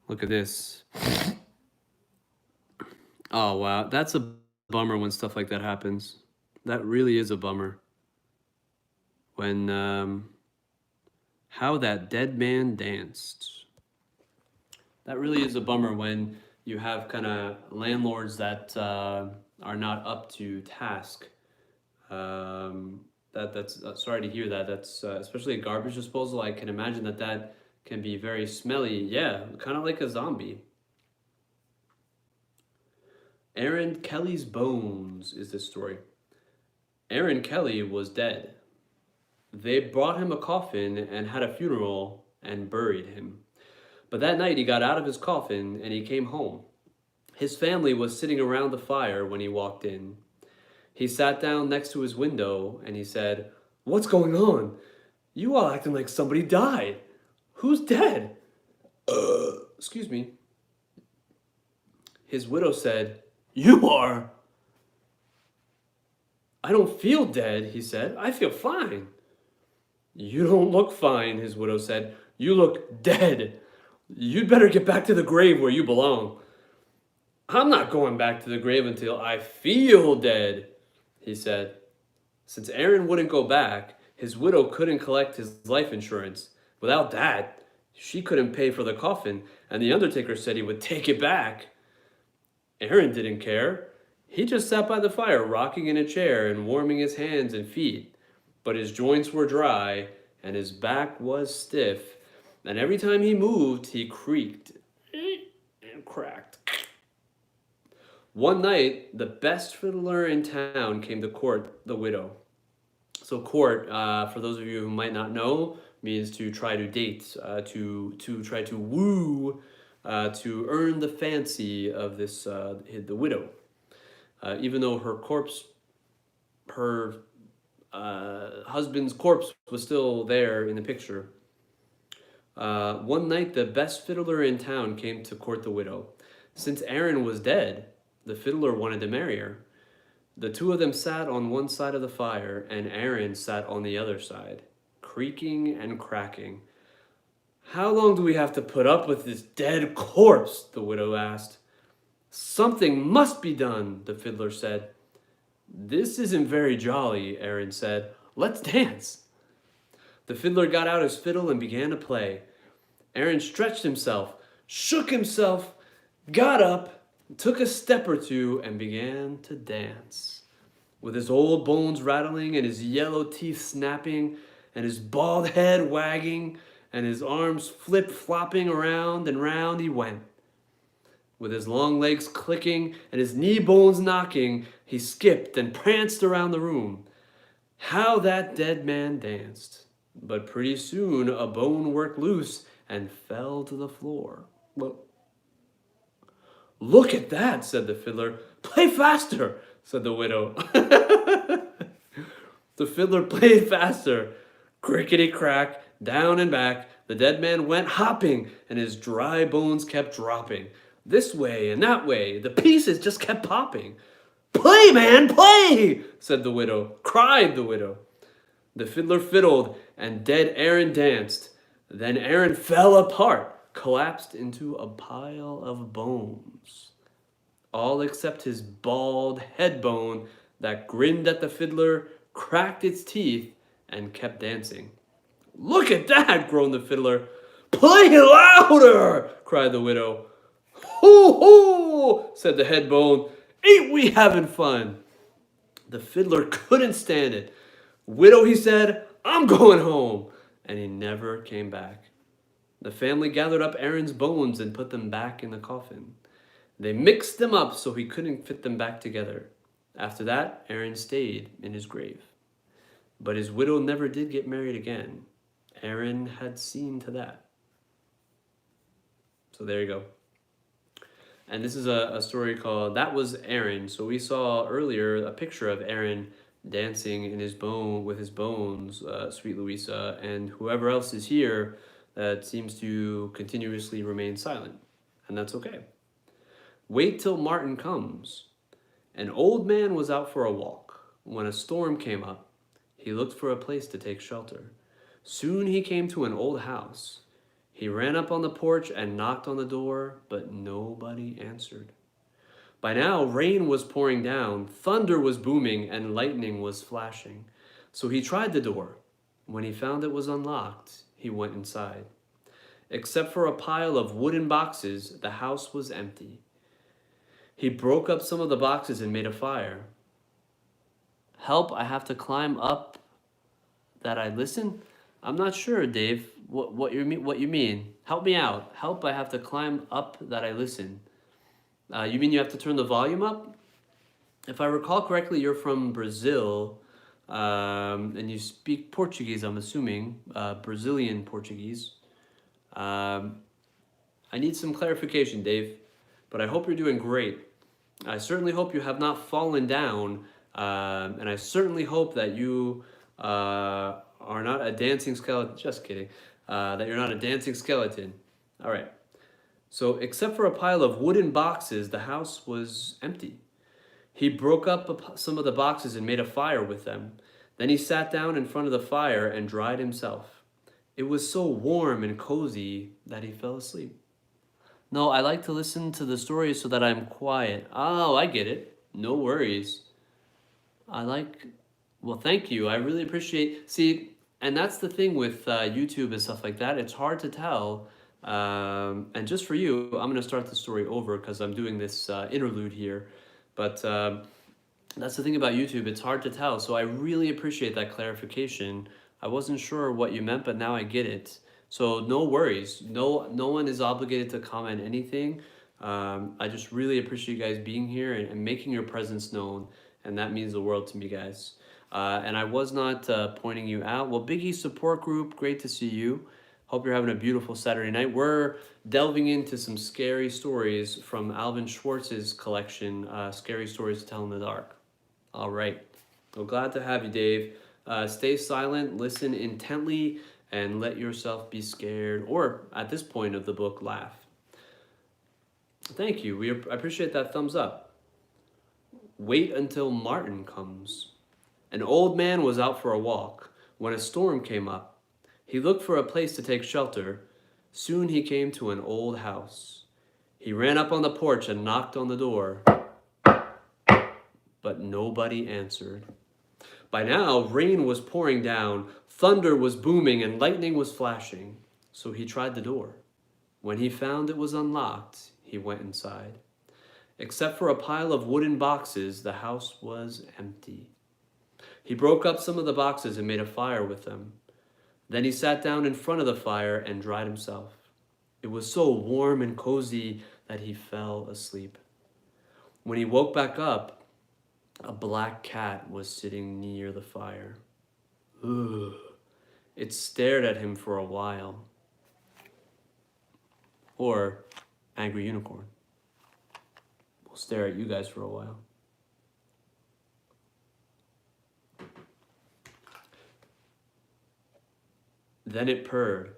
look at this. Oh, wow. That's a bummer when stuff like that happens. That really is a bummer. When, how that dead man danced. That really is a bummer when you have kind of landlords that are not up to task. That's sorry to hear that. That's especially a garbage disposal. I can imagine that can be very smelly. Yeah, kind of like a zombie. Erin Kelly's bones is this story. Erin Kelly was dead. They brought him a coffin and had a funeral and buried him. But that night he got out of his coffin and he came home. His family was sitting around the fire when he walked in. He sat down next to his window and he said, "What's going on? You all acting like somebody died. Who's dead?" Excuse me. His widow said, "You are." "I don't feel dead," he said. "I feel fine." "You don't look fine," his widow said. "You look dead. You'd better get back to the grave where you belong." "I'm not going back to the grave until I feel dead," he said. Since Erin wouldn't go back, his widow couldn't collect his life insurance. Without that, she couldn't pay for the coffin, and the undertaker said he would take it back. Erin didn't care. He just sat by the fire, rocking in a chair and warming his hands and feet. But his joints were dry, and his back was stiff, and every time he moved, he creaked and cracked. One night, the best fiddler in town came to court the widow. So court, for those of you who might not know, means to try to date, to try to woo, to earn the fancy of this the widow. Even though her husband's corpse was still there in the picture. One night, the best fiddler in town came to court the widow. Since Erin was dead, the fiddler wanted to marry her. The two of them sat on one side of the fire, and Erin sat on the other side, creaking and cracking. How long do we have to put up with this dead corpse? The widow asked. Something must be done, the fiddler said. This isn't very jolly, Erin said. Let's dance. The fiddler got out his fiddle and began to play. Erin stretched himself, shook himself, got up, took a step or two, and began to dance. With his old bones rattling and his yellow teeth snapping and his bald head wagging and his arms flip-flopping around and round he went. With his long legs clicking and his knee bones knocking, he skipped and pranced around the room. How that dead man danced! But pretty soon a bone worked loose and fell to the floor. Well, look at that, said the fiddler. Play faster, said the widow. The fiddler played faster. Crickety-crack, down and back, the dead man went hopping, and his dry bones kept dropping. This way and that way, the pieces just kept popping. Play, man, play, said the widow, cried the widow. The fiddler fiddled, and dead Erin danced. Then Erin fell apart, collapsed into a pile of bones. All except his bald head bone that grinned at the fiddler, cracked its teeth, and kept dancing. Look at that, groaned the fiddler. Play louder, cried the widow. Hoo, hoo, said the head bone. Ain't we having fun? The fiddler couldn't stand it. Widow, he said, I'm going home. And he never came back. The family gathered up Erin's bones and put them back in the coffin. They mixed them up so he couldn't fit them back together. After that, Erin stayed in his grave. But his widow never did get married again. Erin had seen to that. So there you go. And this is a story called That Was Erin. So we saw earlier a picture of Erin dancing in his bone with his bones, Sweet Louisa, and whoever else is here that seems to continuously remain silent. And that's okay. Wait till Martin comes. An old man was out for a walk. When a storm came up, he looked for a place to take shelter. Soon he came to an old house. He ran up on the porch and knocked on the door, but nobody answered. By now, rain was pouring down, thunder was booming, and lightning was flashing. So he tried the door. When he found it was unlocked, he went inside. Except for a pile of wooden boxes, the house was empty. He broke up some of the boxes and made a fire. Help, I have to climb up that I listen? I'm not sure, Dave, what you mean. Help me out. Help, I have to climb up that I listen. You mean you have to turn the volume up? If I recall correctly, you're from Brazil, and you speak Portuguese, I'm assuming, Brazilian Portuguese. I need some clarification, Dave, but I hope you're doing great. I certainly hope you have not fallen down, and I certainly hope that you are not a dancing skeleton. Just kidding. That you're not a dancing skeleton. All right. So, except for a pile of wooden boxes, the house was empty. He broke up some of the boxes and made a fire with them. Then he sat down in front of the fire and dried himself. It was so warm and cozy that he fell asleep. No, I like to listen to the stories so that I'm quiet. Oh, I get it. No worries. Well, thank you. I really appreciate, see, and that's the thing with YouTube and stuff like that. It's hard to tell. And just for you, I'm going to start the story over because I'm doing this interlude here. But that's the thing about YouTube. It's hard to tell. So I really appreciate that clarification. I wasn't sure what you meant, but now I get it. So no worries. No one is obligated to comment anything. I just really appreciate you guys being here and making your presence known. And that means the world to me, guys. And I was not pointing you out. Well, Biggie support group, great to see you. Hope you're having a beautiful Saturday night. We're delving into some scary stories from Alvin Schwartz's collection, Scary Stories to Tell in the Dark. All right. Well, glad to have you, Dave. Stay silent, listen intently, and let yourself be scared, or at this point of the book, laugh. Thank you. I appreciate that thumbs up. Wait until Martin comes. An old man was out for a walk when a storm came up. He looked for a place to take shelter. Soon he came to an old house. He ran up on the porch and knocked on the door, but nobody answered. By now, rain was pouring down, thunder was booming, and lightning was flashing. So he tried the door. When he found it was unlocked, he went inside. Except for a pile of wooden boxes, the house was empty. He broke up some of the boxes and made a fire with them. Then he sat down in front of the fire and dried himself. It was so warm and cozy that he fell asleep. When he woke back up, a black cat was sitting near the fire. Ugh. It stared at him for a while. Or Angry Unicorn will stare at you guys for a while. Then it purred.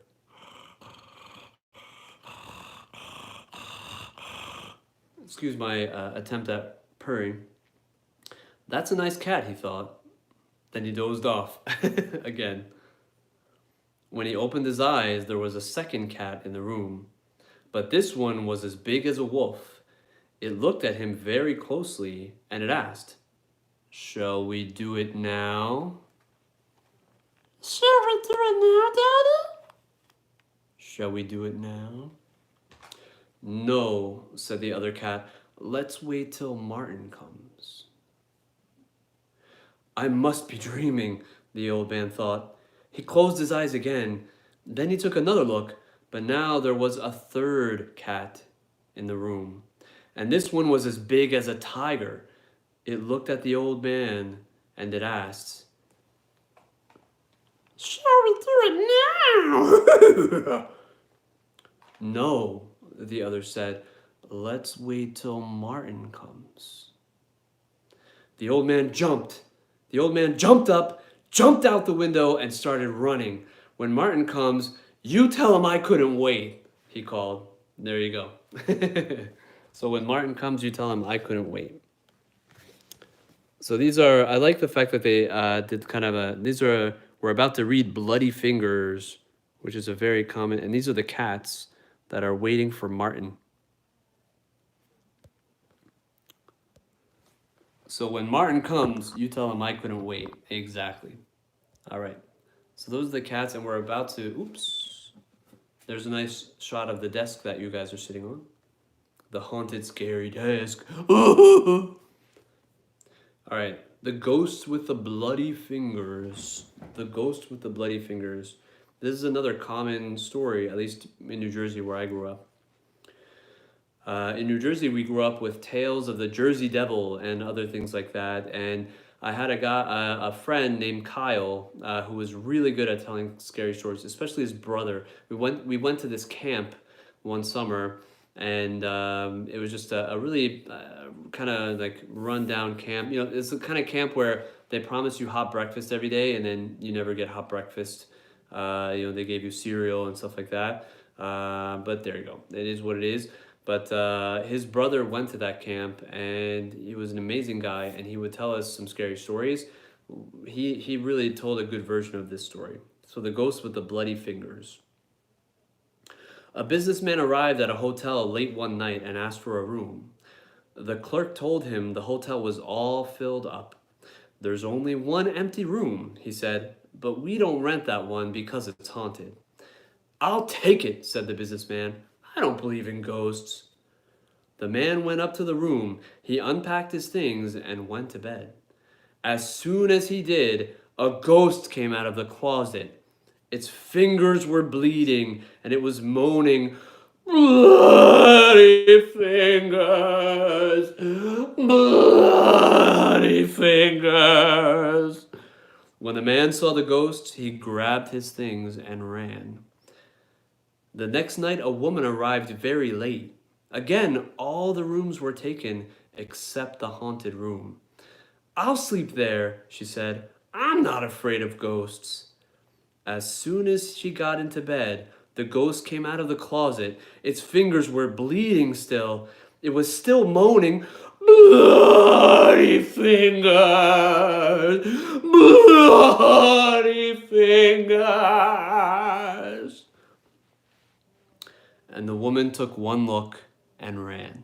Excuse my attempt at purring. That's a nice cat, he thought. Then he dozed off again. When he opened his eyes, there was a second cat in the room. But this one was as big as a wolf. It looked at him very closely and it asked, "Shall we do it now?" Shall we do it now, Daddy? Shall we do it now? No, said the other cat. Let's wait till Martin comes. I must be dreaming, the old man thought. He closed his eyes again. Then he took another look, but now there was a third cat in the room. And this one was as big as a tiger. It looked at the old man and it asked, Shall we do it now? No, the other said. Let's wait till Martin comes. The old man jumped. The old man jumped up, jumped out the window, and started running. When Martin comes, you tell him I couldn't wait, he called. There you go. So when Martin comes, you tell him I couldn't wait. So these are, I like the fact that they did kind of a, these are, we're about to read Bloody Fingers, which is a very common, and these are the cats that are waiting for Martin. So when Martin comes, you tell him I couldn't wait. Exactly. All right. So those are the cats, and we're about to, oops. There's a nice shot of the desk that you guys are sitting on. The haunted, scary desk. All right. The Ghost with the Bloody Fingers. The Ghost with the Bloody Fingers. This is another common story, at least in New Jersey where I grew up. In New Jersey, we grew up with tales of the Jersey Devil and other things like that. And I had a friend named Kyle who was really good at telling scary stories, especially his brother. We went to this camp one summer, and it was just a really kind of like run-down camp. You know, it's the kind of camp where they promise you hot breakfast every day, and then you never get hot breakfast. You know, they gave you cereal and stuff like that. But there you go. It is what it is. But his brother went to that camp, and he was an amazing guy, and he would tell us some scary stories. He really told a good version of this story. So the Ghost with the Bloody Fingers. A businessman arrived at a hotel late one night and asked for a room. The clerk told him the hotel was all filled up. There's only one empty room, he said, but we don't rent that one because it's haunted. I'll take it, said the businessman. I don't believe in ghosts. The man went up to the room. He unpacked his things and went to bed. As soon as he did, a ghost came out of the closet. Its fingers were bleeding and it was moaning, "Bloody fingers, bloody fingers." When the man saw the ghost, he grabbed his things and ran. The next night, a woman arrived very late. Again, all the rooms were taken except the haunted room. I'll sleep there, she said. I'm not afraid of ghosts. As soon as she got into bed, the ghost came out of the closet. Its fingers were bleeding still. It was still moaning, "Bloody fingers! Bloody fingers!" And the woman took one look and ran.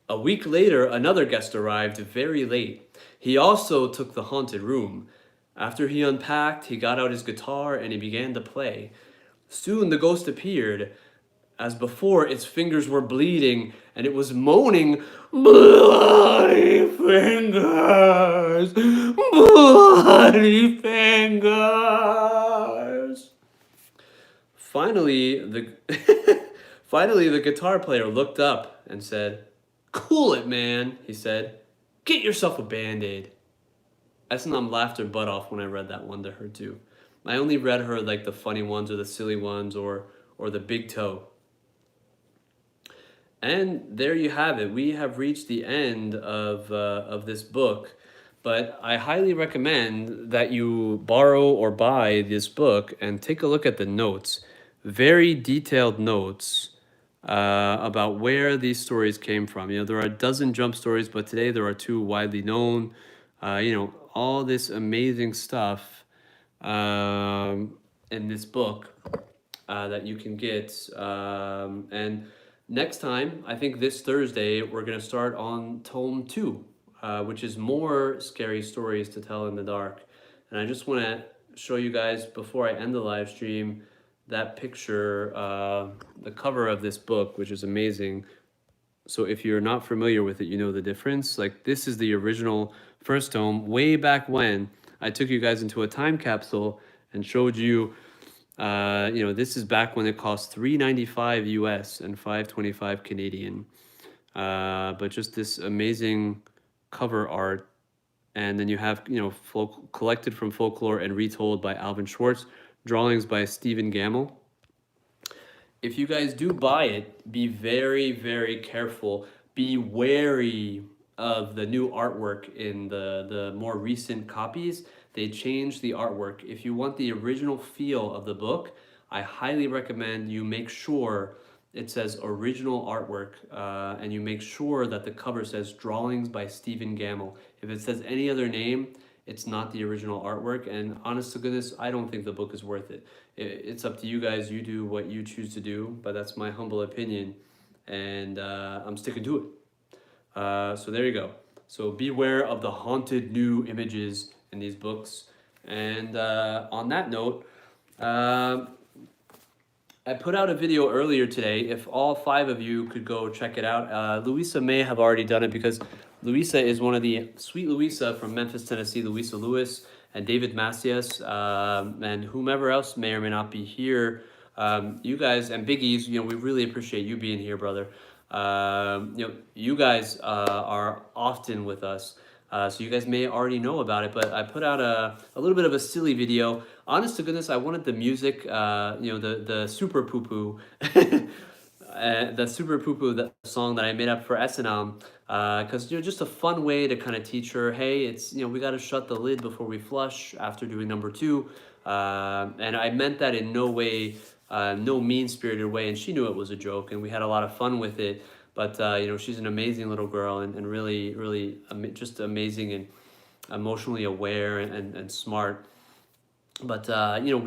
A week later, another guest arrived very late. He also took the haunted room. After he unpacked, he got out his guitar and he began to play. Soon the ghost appeared. As before, its fingers were bleeding and it was moaning, "Bloody fingers! Bloody fingers!" Finally, finally, the guitar player looked up and said, "Cool it, man," he said. "Get yourself a Band-Aid." S&M laughed her butt off when I read that one to her too. I only read her like the funny ones or the silly ones or the big toe. And there you have it. We have reached the end of this book, but I highly recommend that you borrow or buy this book and take a look at the notes. Very detailed notes about where these stories came from. You know, there are a dozen jump stories, but today there are two widely known. You know, all this amazing stuff in this book that you can get. And next time, I think this Thursday, we're going to start on Tome 2, which is more scary stories to tell in the dark. And I just want to show you guys, before I end the live stream, that picture, the cover of this book, which is amazing. So if you're not familiar with it, you know the difference. Like, this is the original first tome. Way back when, I took you guys into a time capsule and showed you, you know, this is back when it cost $3.95 US and $5.25 Canadian. But just this amazing cover art. And then you have, you know, collected from folklore and retold by Alvin Schwartz, drawings by Stephen Gamble. If you guys do buy it, be very, very careful. Be wary of the new artwork in the more recent copies. They changed the artwork. If you want the original feel of the book, I highly recommend you make sure it says original artwork, and you make sure that the cover says drawings by Stephen Gamble. If it says any other name, it's not the original artwork, and honest to goodness, I don't think the book is worth it. It's up to you guys. You do what you choose to do, but that's my humble opinion, and I'm sticking to it. So there you go. So beware of the haunted new images in these books. And on that note, I put out a video earlier today. If all 5 of you could go check it out. Louisa may have already done it because Louisa is one of the Sweet Louisa from Memphis, Tennessee, Louisa Lewis, and David Macias, and whomever else may or may not be here. You guys and Biggie's, you know, we really appreciate you being here, brother. You know, you guys are often with us. So you guys may already know about it, but I put out a little bit of a silly video. Honest to goodness, I wanted the music, you know, the Super Poo Poo, the Super Poo Poo, that song that I made up for S&M, because, you know, just a fun way to kind of teach her, hey, it's, you know, we got to shut the lid before we flush after doing number 2. And I meant that in no way, no mean-spirited way, and she knew it was a joke, and we had a lot of fun with it. But, you know, she's an amazing little girl and really, really just amazing and emotionally aware and smart. But, you know,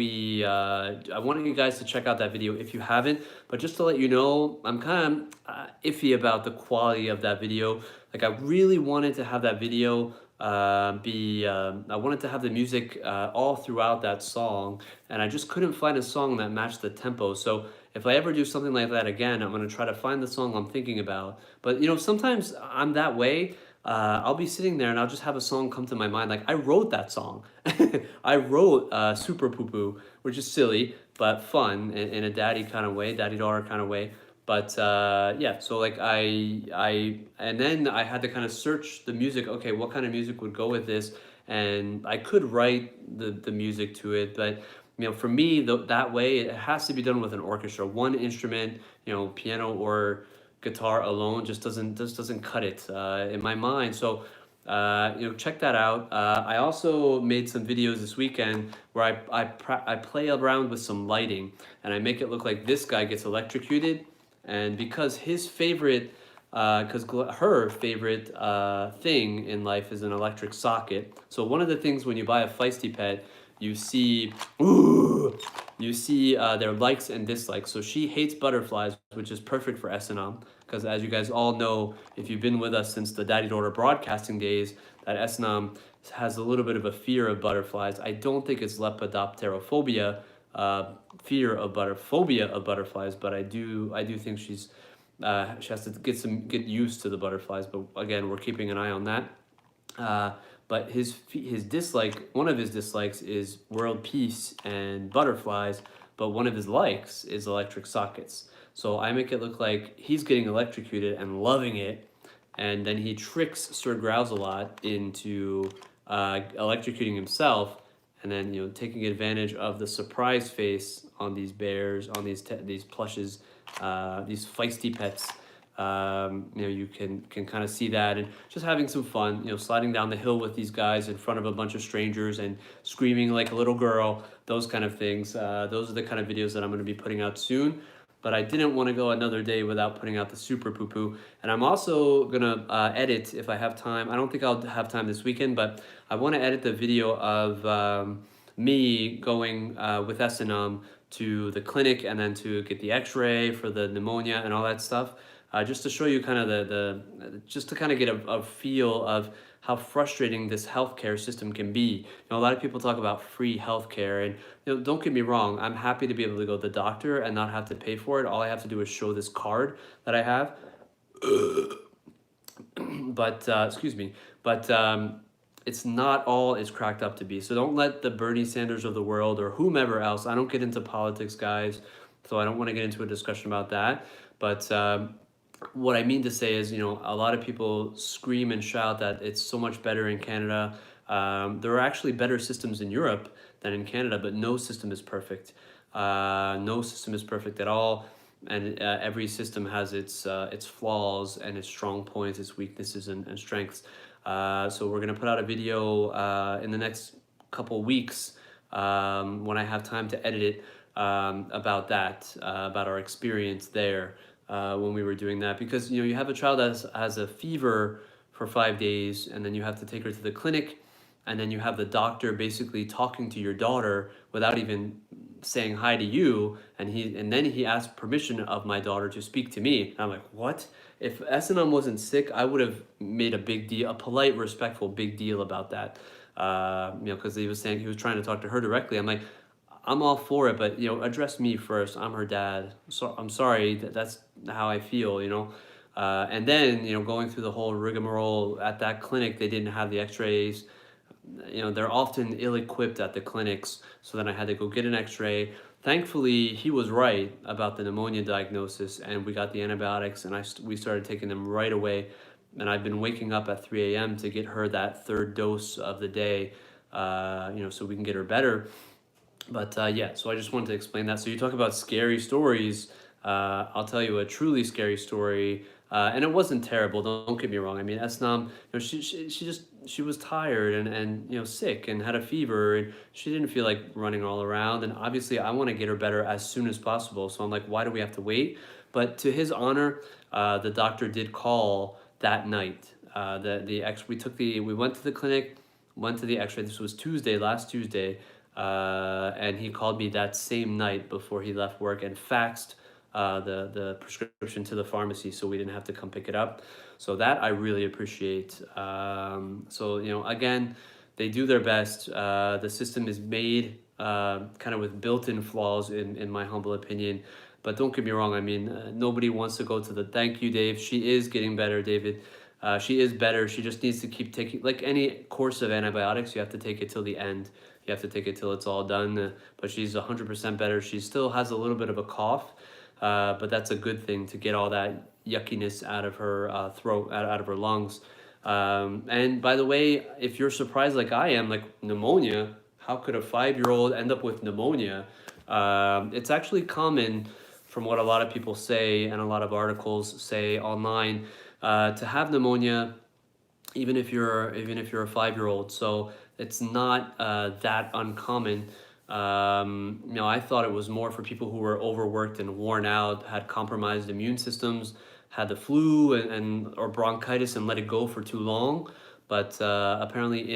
I wanted you guys to check out that video if you haven't. But just to let you know, I'm kind of iffy about the quality of that video. Like, I really wanted to have that video I wanted to have the music all throughout that song, and I just couldn't find a song that matched the tempo. So if I ever do something like that again, I'm going to try to find the song I'm thinking about. But, you know, sometimes I'm that way. I'll be sitting there and I'll just have a song come to my mind. Like, I wrote that song. I wrote Super Poo Poo, which is silly, but fun in a daddy kind of way, daddy-daughter kind of way. But yeah, so like and then I had to kind of search the music. Okay, what kind of music would go with this? And I could write the music to it, but you know, for me, that way it has to be done with an orchestra. One instrument, you know, piano or guitar alone just doesn't cut it in my mind. So check that out. I also made some videos this weekend where I play around with some lighting and I make it look like this guy gets electrocuted, and because his favorite, because her favorite thing in life is an electric socket. So one of the things when you buy a feisty pet, you see, ooh, you see their likes and dislikes. So she hates butterflies, which is perfect for S&M, because as you guys all know, if you've been with us since the daddy-daughter broadcasting days, that S&M has a little bit of a fear of butterflies. I don't think it's lepidopterophobia, fear of phobia of butterflies, but I do think she has to get used to the butterflies. But again, we're keeping an eye on that. But his dislike, one of his dislikes is world peace and butterflies, but one of his likes is electric sockets. So I make it look like he's getting electrocuted and loving it, and then he tricks Sir Grouse-a-lot into electrocuting himself, and then taking advantage of the surprise face on these bears, on these plushes, these feisty pets. You can kind of see that, and just having some fun, sliding down the hill with these guys in front of a bunch of strangers and screaming like a little girl, those kind of things. Those are the kind of videos that I'm going to be putting out soon. But I didn't want to go another day without putting out the super poo poo. And I'm also gonna edit if I have time. I don't think I'll have time this weekend, but I want to edit the video of me going with S&M to the clinic and then to get the x-ray for the pneumonia and all that stuff. Just to show you kind of just to kind of get a feel of how frustrating this healthcare system can be. A lot of people talk about free healthcare, and don't get me wrong, I'm happy to be able to go to the doctor and not have to pay for it. All I have to do is show this card that I have. But excuse me, but it's not all it's cracked up to be. So don't let the Bernie Sanders of the world or whomever else. I don't get into politics, guys, so I don't want to get into a discussion about that. But what I mean to say is, a lot of people scream and shout that it's so much better in Canada. There are actually better systems in Europe than in Canada, but no system is perfect. No system is perfect at all, and every system has its flaws and its strong points, its weaknesses and strengths. So we're gonna put out a video in the next couple weeks when I have time to edit it about that, about our experience there. When we were doing that, because you have a child that has a fever for 5 days, and then you have to take her to the clinic, and then you have the doctor basically talking to your daughter without even saying hi to you, and then he asked permission of my daughter to speak to me. And I'm like, what? If S&M wasn't sick, I would have made a big deal, a polite, respectful big deal about that. Because he was saying he was trying to talk to her directly. I'm like, I'm all for it, but address me first. I'm her dad. So I'm sorry that's how I feel. And then going through the whole rigmarole at that clinic, they didn't have the X-rays. They're often ill-equipped at the clinics, so then I had to go get an X-ray. Thankfully, he was right about the pneumonia diagnosis, and we got the antibiotics, and we started taking them right away. And I've been waking up at 3 a.m. to get her that third dose of the day, so we can get her better. But yeah, so I just wanted to explain that. So you talk about scary stories. I'll tell you a truly scary story, and it wasn't terrible. Don't get me wrong. I mean, S&M, she was tired and sick and had a fever, and she didn't feel like running all around. And obviously, I want to get her better as soon as possible. So I'm like, why do we have to wait? But to his honor, the doctor did call that night. We went to the clinic, went to the X-ray. This was last Tuesday. And he called me that same night before he left work and faxed the prescription to the pharmacy, so we didn't have to come pick it up. So that I really appreciate. So again, they do their best. The system is made kind of with built-in flaws in my humble opinion. But don't get me wrong. I mean, nobody wants to go to the. Thank you, Dave. She is getting better, David. She is better. She just needs to keep taking, like any course of antibiotics, you have to take it till the end. You have to take it till it's all done. But she's 100% better. She still has a little bit of a cough, but that's a good thing to get all that yuckiness out of her throat, out of her lungs. And by the way, if you're surprised like I am, like pneumonia, how could a 5-year-old end up with pneumonia? It's actually common, from what a lot of people say and a lot of articles say online, to have pneumonia even if you're a 5-year-old. So it's not that uncommon. I thought it was more for people who were overworked and worn out, had compromised immune systems, had the flu and or bronchitis and let it go for too long. But apparently,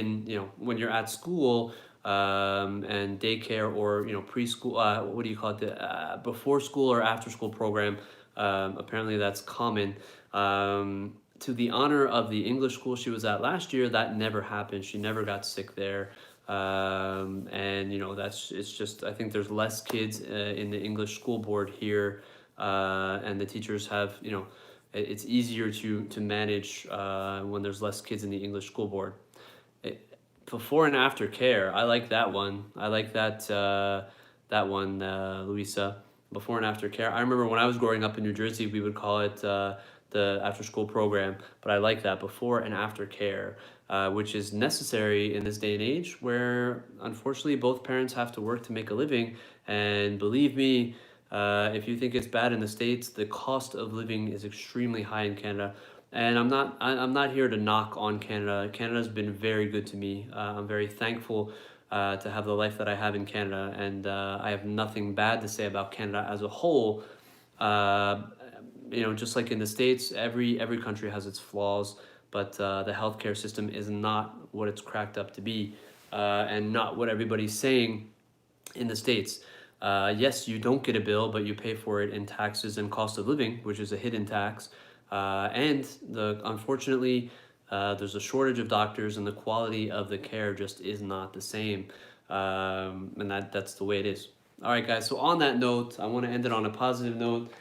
when you're at school and daycare or preschool, what do you call it, the before school or after school program, apparently that's common. To the honor of the English school she was at last year, that never happened. She never got sick there. And it's just, I think there's less kids in the English school board here, and the teachers have, it's easier to manage when there's less kids in the English school board. Before and after care, I like that one. I like that one, Louisa. Before and after care. I remember when I was growing up in New Jersey, we would call it the after school program, but I like that, before and after care, which is necessary in this day and age where unfortunately both parents have to work to make a living. And believe me, if you think it's bad in the States, the cost of living is extremely high in Canada. And I'm not here to knock on Canada. Canada's been very good to me. I'm very thankful to have the life that I have in Canada, and I have nothing bad to say about Canada as a whole. Just like in the States, every country has its flaws, but the healthcare system is not what it's cracked up to be, and not what everybody's saying in the States. Yes, you don't get a bill, but you pay for it in taxes and cost of living, which is a hidden tax. And unfortunately, there's a shortage of doctors, and the quality of the care just is not the same. And that's the way it is. All right, guys. So on that note, I want to end it on a positive note.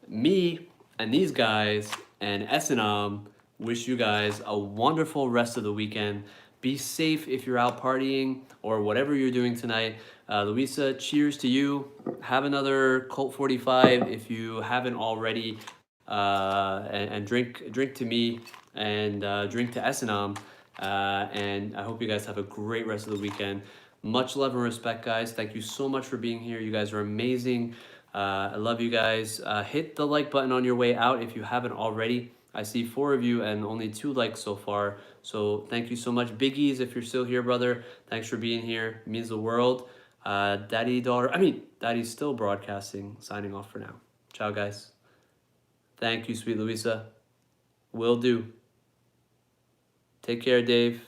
Me and these guys and S&M wish you guys a wonderful rest of the weekend. Be safe if you're out partying or whatever you're doing tonight. Louisa, cheers to you. Have another Colt 45 if you haven't already, and drink to me, and drink to S&M. And I hope you guys have a great rest of the weekend. Much love and respect, guys. Thank you so much for being here. You guys are amazing. I love you guys. Hit the like button on your way out if you haven't already. I see 4 of you and only 2 likes so far. So thank you so much. Biggies, if you're still here, brother. Thanks for being here. It means the world. Daddy's still broadcasting. Signing off for now. Ciao, guys. Thank you, sweet Louisa. Will do. Take care, Dave.